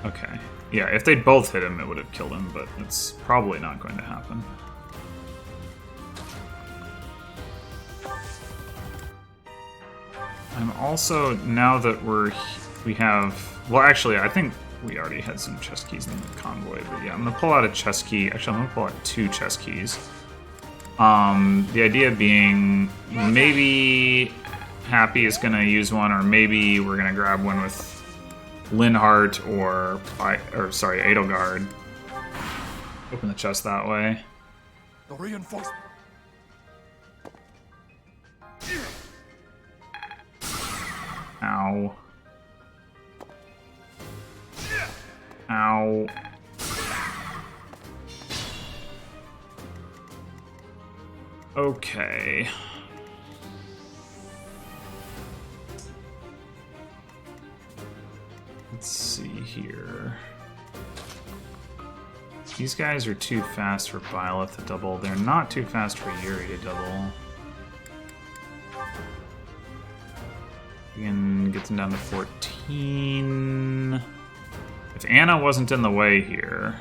Okay. Yeah, if they'd both hit him, it would have killed him, but it's probably not going to happen. I'm also, now that we have... Well, actually, I think we already had some chest keys in the convoy, but yeah, I'm going to pull out a chest key. Actually, I'm going to pull out 2 chest keys. The idea being maybe Happy is going to use one, or maybe we're going to grab one with Linhardt or Edelgard. Open the chest that way. The reinforcement. Ow. Ow. Okay. Let's see here. These guys are too fast for Byleth to double. They're not too fast for Yuri to double. We can get them down to 14. If Anna wasn't in the way here,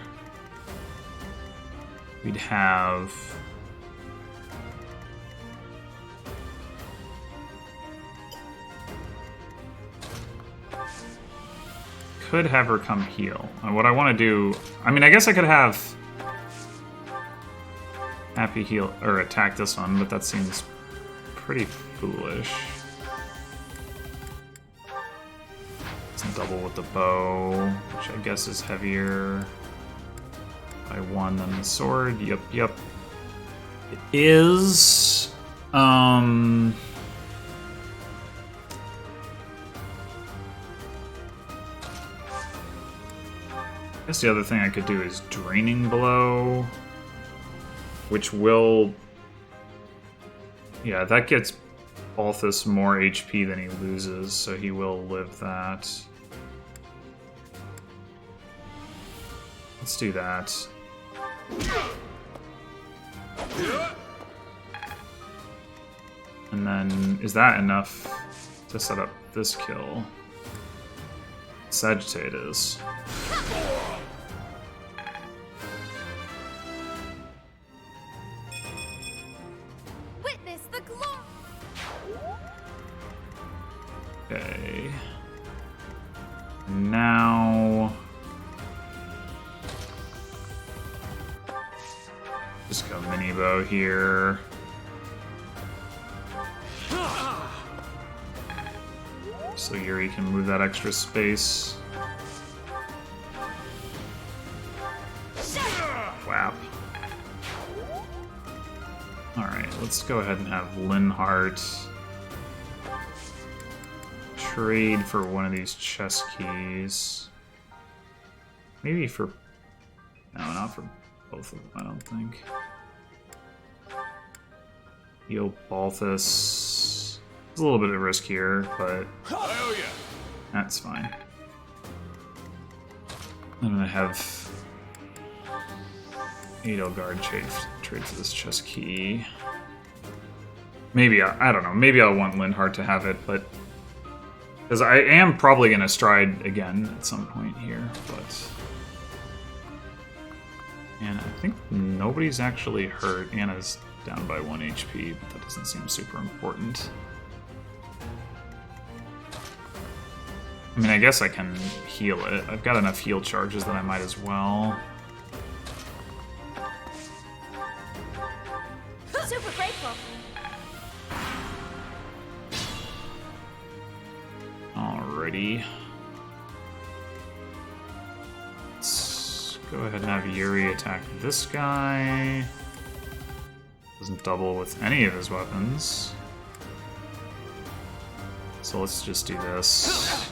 we'd have... Could have her come heal. What I want to do... I mean, I guess I could have Happy heal or attack this one, but that seems pretty foolish. Double with the bow, which I guess is heavier by 1 than the sword. Yep. It is. I guess the other thing I could do is Draining Blow, which will... Yeah, that gets Balthus more HP than he loses, so he will live that. Let's do that. And then, is that enough to set up this kill? Sagitate is. Witness the glory. Okay. Now... Just go mini bow here. So Yuri can move that extra space. Whap. Alright, let's go ahead and have Linhardt trade for one of these chest keys. Maybe for... No, not for both of them, I don't think. Heal Balthus. It's a little bit of risk here, but that's fine. I'm gonna have Edelgard trade for this chest key. Maybe, I don't know, maybe I'll want Linhardt to have it, but... Because I am probably gonna stride again at some point here, but... And I think nobody's actually hurt. Anna's down by 1 HP, but that doesn't seem super important. I mean, I guess I can heal it. I've got enough heal charges that I might as well. Super grateful. Alrighty. Go ahead and have Yuri attack this guy. Doesn't double with any of his weapons. So let's just do this.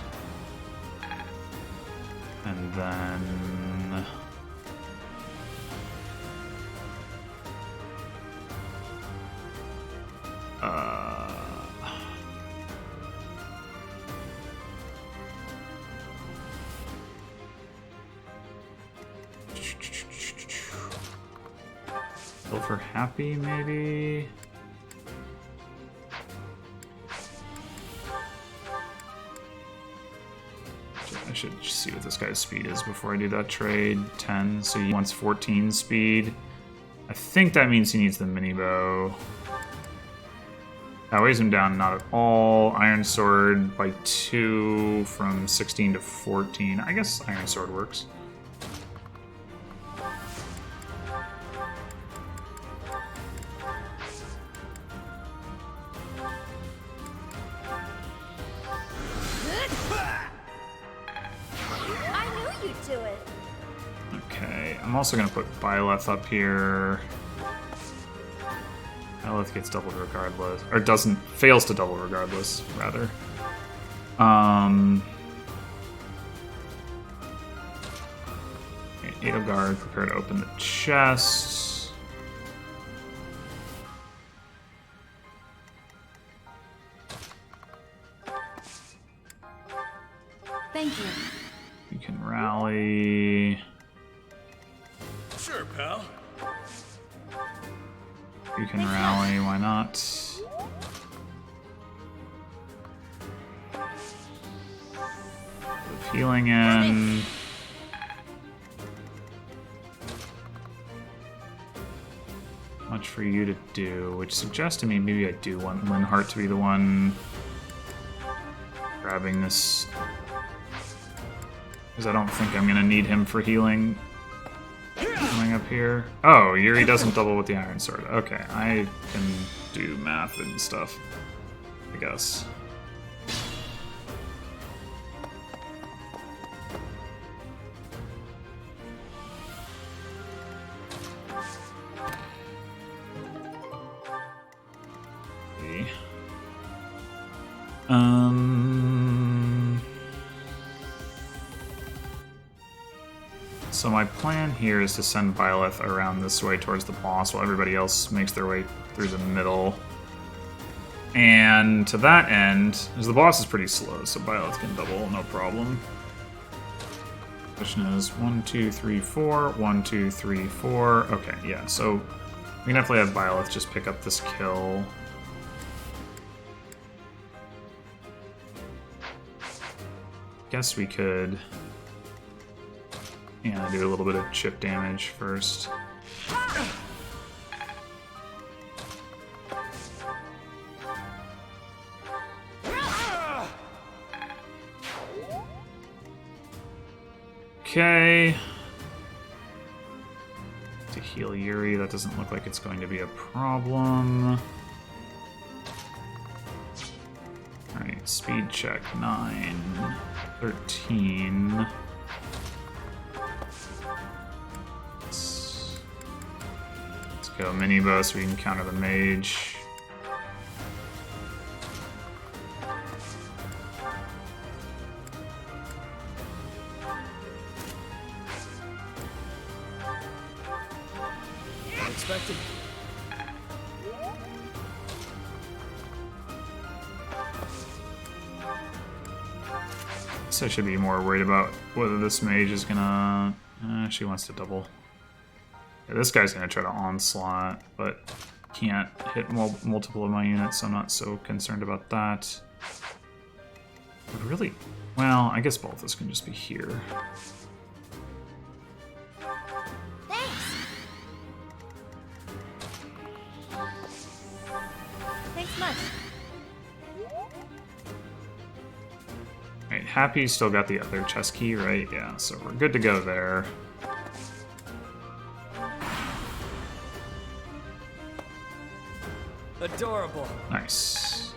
And then... for Happy, maybe? I should see what this guy's speed is before I do that trade. 10, so he wants 14 speed. I think that means he needs the mini bow. That weighs him down not at all. Iron Sword by 2 from 16 to 14. I guess Iron Sword works. I'm also going to put Byleth up here. Byleth gets doubled regardless. Or fails to double regardless, rather. 8 of guard, prepare to open the chest. Thank you. You can rally. Sure, pal. You can rally, why not? Put healing in. Much for you to do, which suggests to me maybe I do want Linhardt to be the one grabbing this. Because I don't think I'm going to need him for healing. Coming up here. Oh, Yuri doesn't double with the Iron Sword. Okay, I can do math and stuff, I guess. So my plan here is to send Byleth around this way towards the boss while everybody else makes their way through the middle. And to that end, because the boss is pretty slow, so Byleth can double, no problem. Question is 1, 2, 3, 4, 1, 2, 3, 4. Okay, yeah, so we can definitely have Byleth just pick up this kill. Guess we could... Yeah, do a little bit of chip damage first. Okay. To heal Yuri, that doesn't look like it's going to be a problem. Alright, speed check 9, 13. Go mini bow so we can counter the mage. Unexpected. So I should be more worried about whether this mage is gonna... she wants to double. This guy's going to try to onslaught, but can't hit multiple of my units, so I'm not so concerned about that. But really, well, I guess both of us can just be here. Thanks much. Right, Happy's still got the other chest key, right? Yeah, so we're good to go there. Adorable. Nice.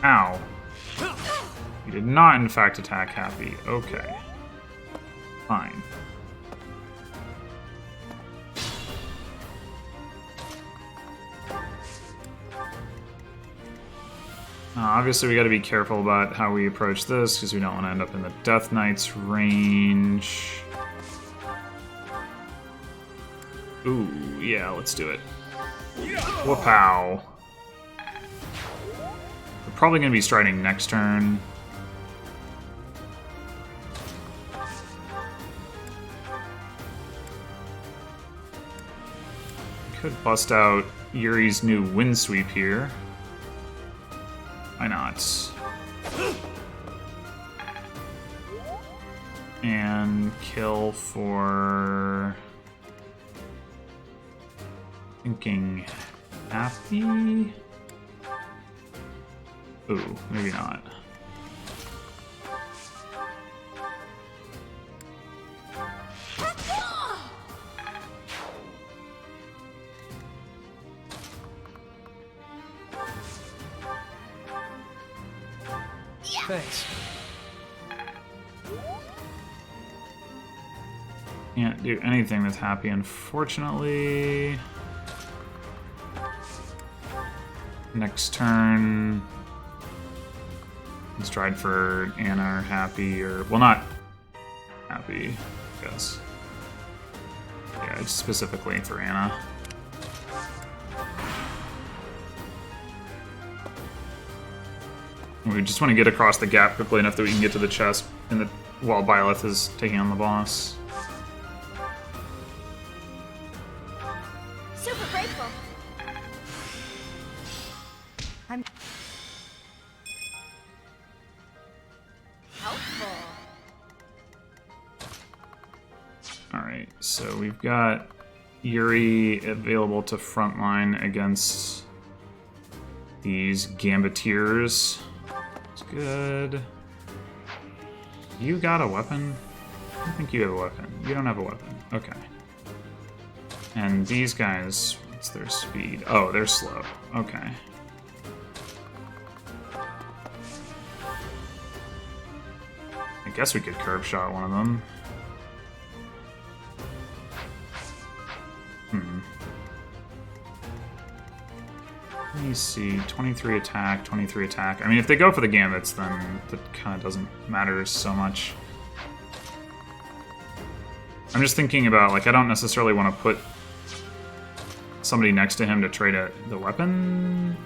Ow. You did not, in fact, attack Happy. Okay. Fine. Obviously, we gotta be careful about how we approach this, because we don't want to end up in the Death Knight's range. Ooh, yeah, let's do it. Whoop-pow. We're probably going to be striding next turn. Could bust out Yuri's new wind sweep here. Why not? And kill for... Thinking happy? Ooh, maybe not. Thanks. Can't do anything that's happy, unfortunately. Next turn. Stride for Anna or happy, or... Well, not happy, I guess. Yeah, it's specifically for Anna. We just want to get across the gap quickly enough that we can get to the chest while Byleth is taking on the boss. Super grateful. I'm Helpful. Alright, so we've got Yuri available to frontline against these Gambiteers. It's good. You got a weapon? I don't think you have a weapon. You don't have a weapon. Okay. And these guys, what's their speed? Oh, they're slow. Okay. I guess we could curve shot one of them. Let me see. 23 attack, 23 attack. I mean, if they go for the gambits, then that kind of doesn't matter so much. I'm just thinking about, like, I don't necessarily want to put somebody next to him to trade the weapon.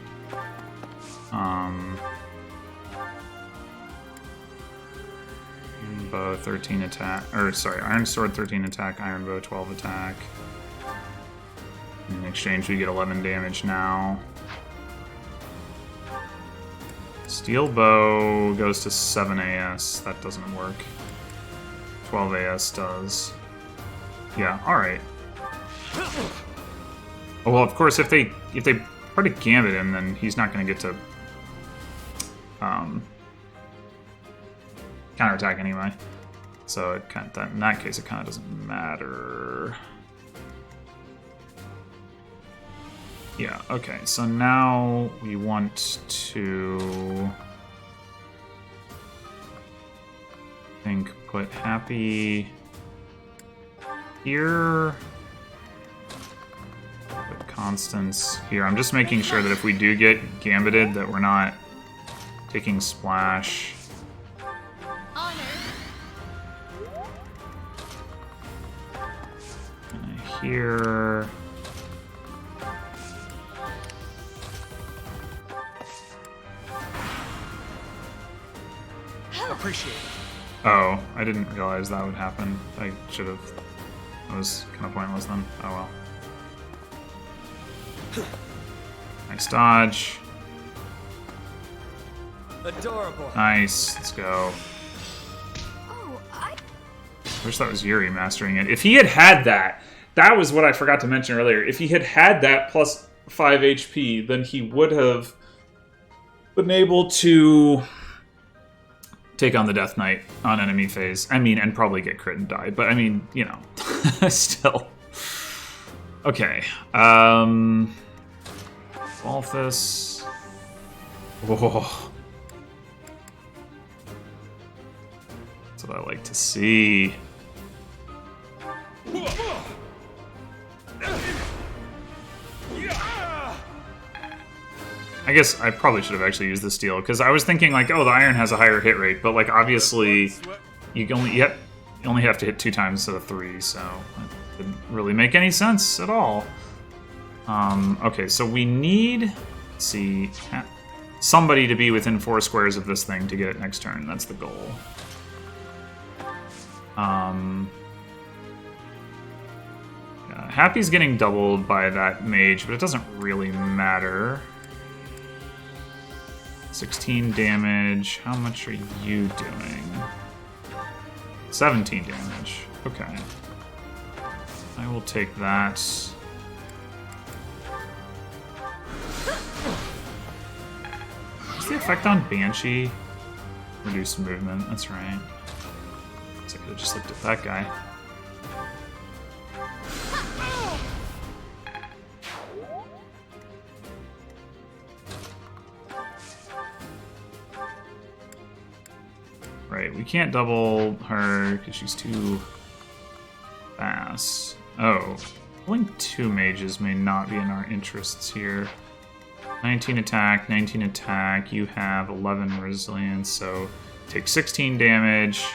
Iron Bow 13 attack, or sorry, Iron Sword 13 attack, Iron Bow 12 attack. In exchange, we get 11 damage now. Steel Bow goes to 7 AS. That doesn't work. 12 AS does. Yeah, alright. Oh, well, of course, if they try to gambit him, then he's not going to get to counterattack anyway. So it in that case, it kind of doesn't matter. Yeah, okay, so now we want to... I think put Happy here. Put Constance here. I'm just making sure that if we do get gambited, that we're not taking splash. And here... Appreciate it. Oh, I didn't realize that would happen. I should have. That was kind of pointless then. Oh well. Nice dodge. Adorable. Nice. Let's go. Oh, I Wish that was Yuri mastering it. If he had that, that was what I forgot to mention earlier. If he had that plus 5 HP, then he would have been able to take on the Death Knight on enemy phase. I mean, and probably get crit and die. But I mean, you know, still. Okay. Balthus. Whoa. That's what I like to see. I guess I probably should have actually used the steel, because I was thinking like, oh, the iron has a higher hit rate, but like obviously you only have to hit 2 times instead of 3, so that didn't really make any sense at all. Okay, so we need, let's see, somebody to be within 4 squares of this thing to get it next turn. That's the goal. Yeah, Happy's getting doubled by that mage, but it doesn't really matter. 16 damage. How much are you doing? 17 damage. Okay. I will take that. What's the effect on Banshee? Reduced movement, that's right. So I could have just looked at that guy. Right, we can't double her because she's too fast. Oh, pulling 2 mages may not be in our interests here. 19 attack, 19 attack. You have 11 resilience, so take 16 damage.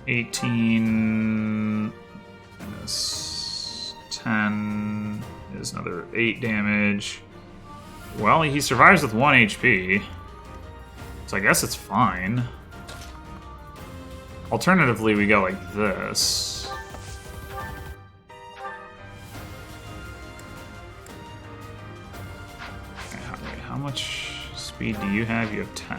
18 minus 10 is another 8 damage. Well, he survives with 1 HP, so I guess it's fine. Alternatively, we go like this. Okay, how much speed do you have? You have 10.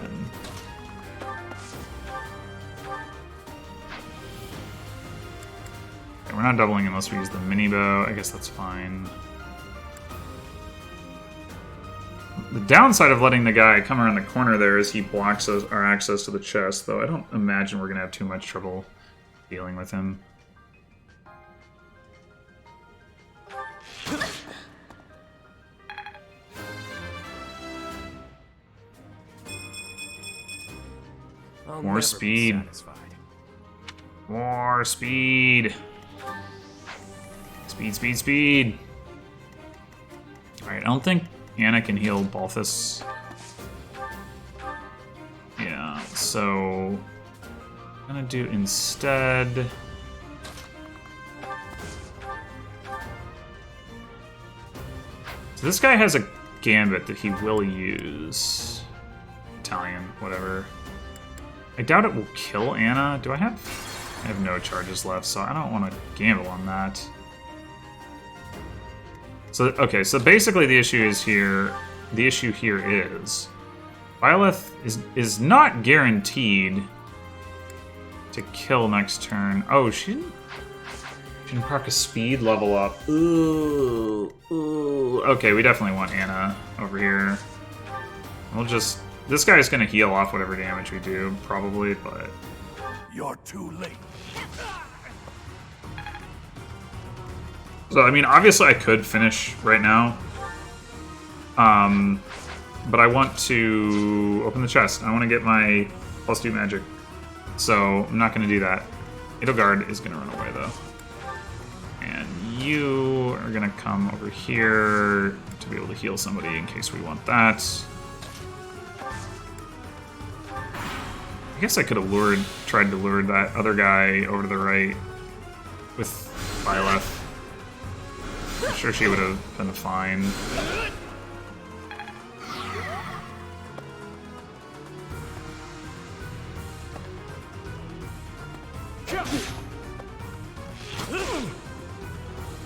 Okay, we're not doubling unless we use the mini bow. I guess that's fine. The downside of letting the guy come around the corner there is he blocks our access to the chest, though I don't imagine we're going to have too much trouble dealing with him. More speed. More speed. Speed, speed, speed. Alright, I don't think Anna can heal Balthus. Yeah, so I'm gonna do instead. So this guy has a gambit that he will use. Italian, whatever. I doubt it will kill Anna. Do I have? I have no charges left, so I don't want to gamble on that. So okay, so basically the issue here is Byleth is not guaranteed to kill next turn. Oh, she didn't proc a speed level up. Ooh. Okay, we definitely want Anna over here. We'll just this guy's gonna heal off whatever damage we do, probably, but you're too late. So, I mean, obviously I could finish right now. But I want to open the chest. I want to get my +2 magic. So, I'm not going to do that. Edelgard is going to run away, though. And you are going to come over here to be able to heal somebody in case we want that. I guess I could have tried to lure that other guy over to the right with Byleth. I'm sure she would have been fine.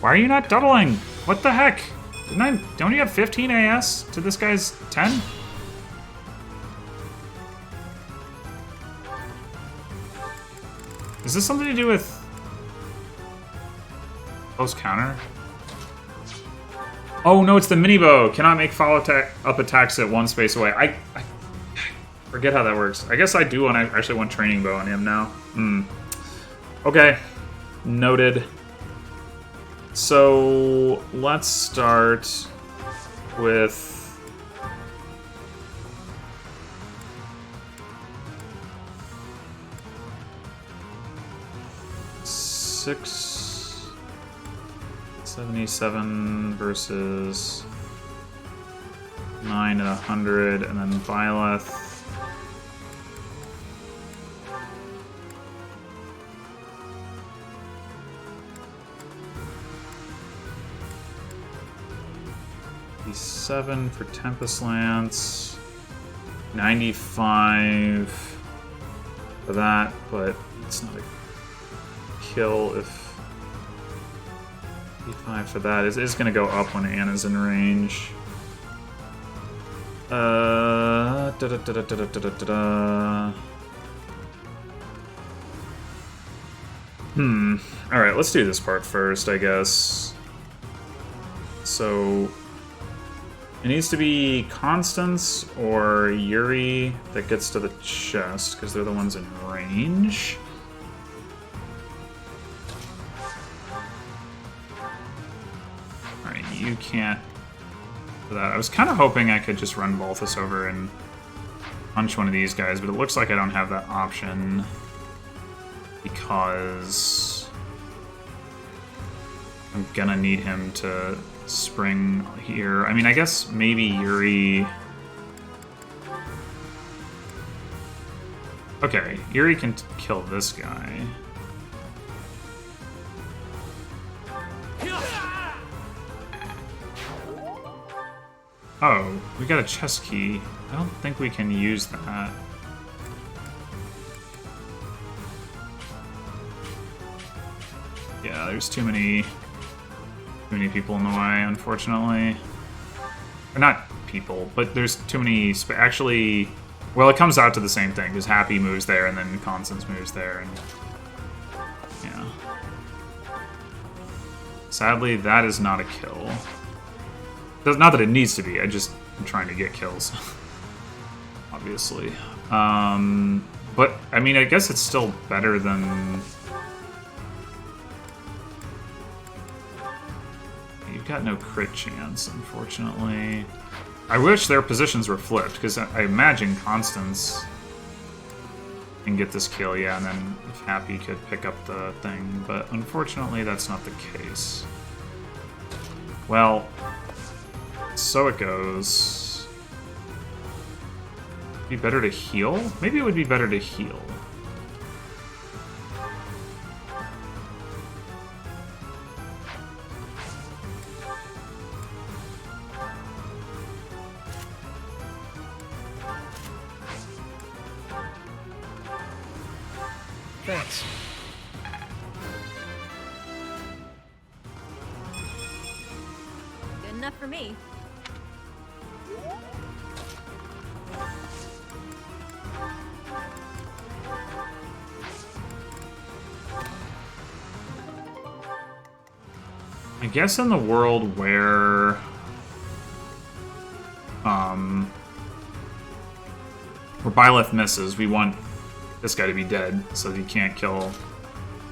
Why are you not doubling? What the heck? Don't you have 15 AS to this guy's 10? Is this something to do with close counter? Oh no, it's the mini bow. Cannot make follow-up attacks at 1 space away. I forget how that works. I guess I do want to actually want training bow on him now. Okay, noted. So let's start with $677 versus 9 at 100, and then Byleth. $7 for Tempest Lance, 95 for that, but it's not a kill if 85 for that. It is going to go up when Anna's in range. Alright, let's do this part first, I guess. So, it needs to be Constance or Yuri that gets to the chest, because they're the ones in range. Alright, you can't do that. I was kind of hoping I could just run Balthus over and punch one of these guys, but it looks like I don't have that option. Because I'm gonna need him to spring here. I mean, I guess maybe Yuri... Okay, Yuri can kill this guy. Oh, we got a chest key. I don't think we can use that. Yeah, there's too many people in the way, unfortunately. Or not people, but there's too many... Actually, well, it comes out to the same thing, because Happy moves there, and then Constance moves there, and... Yeah. Sadly, that is not a kill. Not that it needs to be, I'm trying to get kills. Obviously. But, I mean, I guess it's still better than... You've got no crit chance, unfortunately. I wish their positions were flipped, because I imagine Constance can get this kill, yeah, and then if Happy could pick up the thing, but unfortunately that's not the case. Well, so it goes. Be better to heal? Maybe it would be better to heal. Thanks. Good enough for me. I guess in the world where Byleth misses, we want this guy to be dead so that he can't kill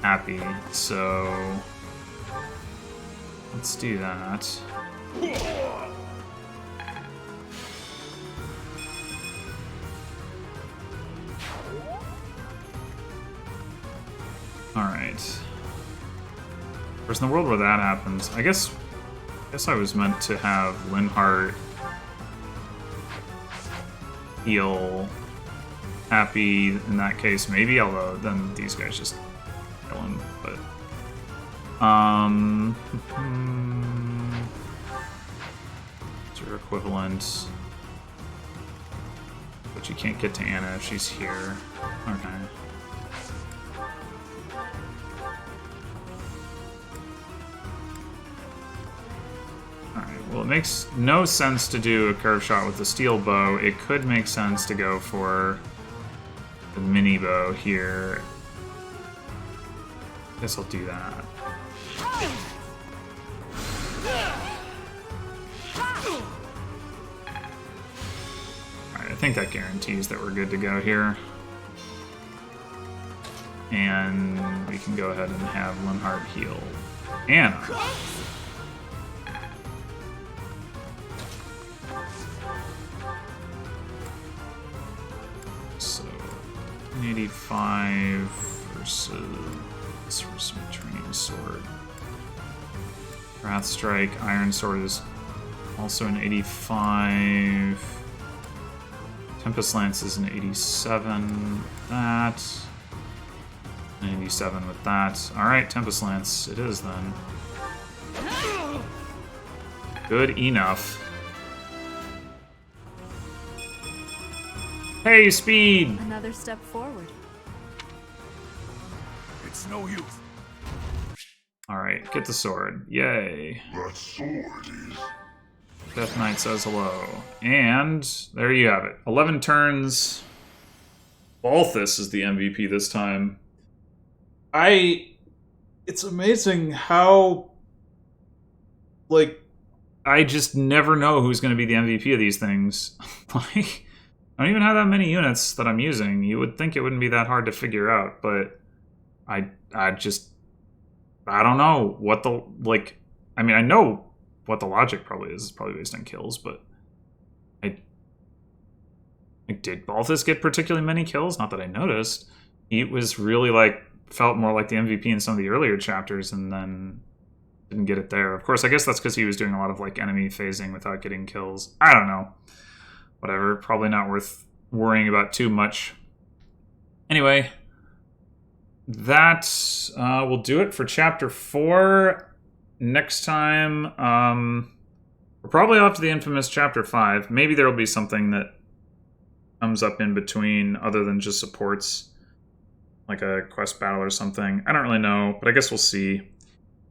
Happy. So let's do that. Alright. Whereas in the world where that happens, I guess I was meant to have Linhardt heal Happy in that case, maybe, although then these guys just kill him, but... It's your equivalent. But you can't get to Anna if she's here. Okay. Well, it makes no sense to do a curve shot with the steel bow. It could make sense to go for the mini bow here. Guess I'll do that. Alright, I think that guarantees that we're good to go here. And we can go ahead and have Linhardt heal Anna. So, 85 versus Returning Sword. Wrath Strike, Iron Sword is also an 85. Tempest Lance is an 87 with that. An 87 with that. Alright, Tempest Lance it is then. Good enough. Hey, speed! Another step forward. It's no use. Alright, get the sword. Yay. Death Knight says hello. And there you have it. 11 turns. Balthus is the MVP this time. It's amazing how, like, I just never know who's going to be the MVP of these things. Like, I don't even have that many units that I'm using. You would think it wouldn't be that hard to figure out, but I don't know what the, like, I mean, I know what the logic probably is. It's probably based on kills, but did Balthus get particularly many kills? Not that I noticed. He was really, like, felt more like the MVP in some of the earlier chapters, and then didn't get it there. Of course, I guess that's because he was doing a lot of, like, enemy phasing without getting kills. I don't know. Whatever. Probably not worth worrying about too much. Anyway, that will do it for Chapter 4. Next time, we're probably off to the infamous Chapter 5. Maybe there will be something that comes up in between other than just supports, like a quest battle or something. I don't really know, but I guess we'll see.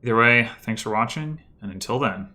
Either way, thanks for watching, and until then.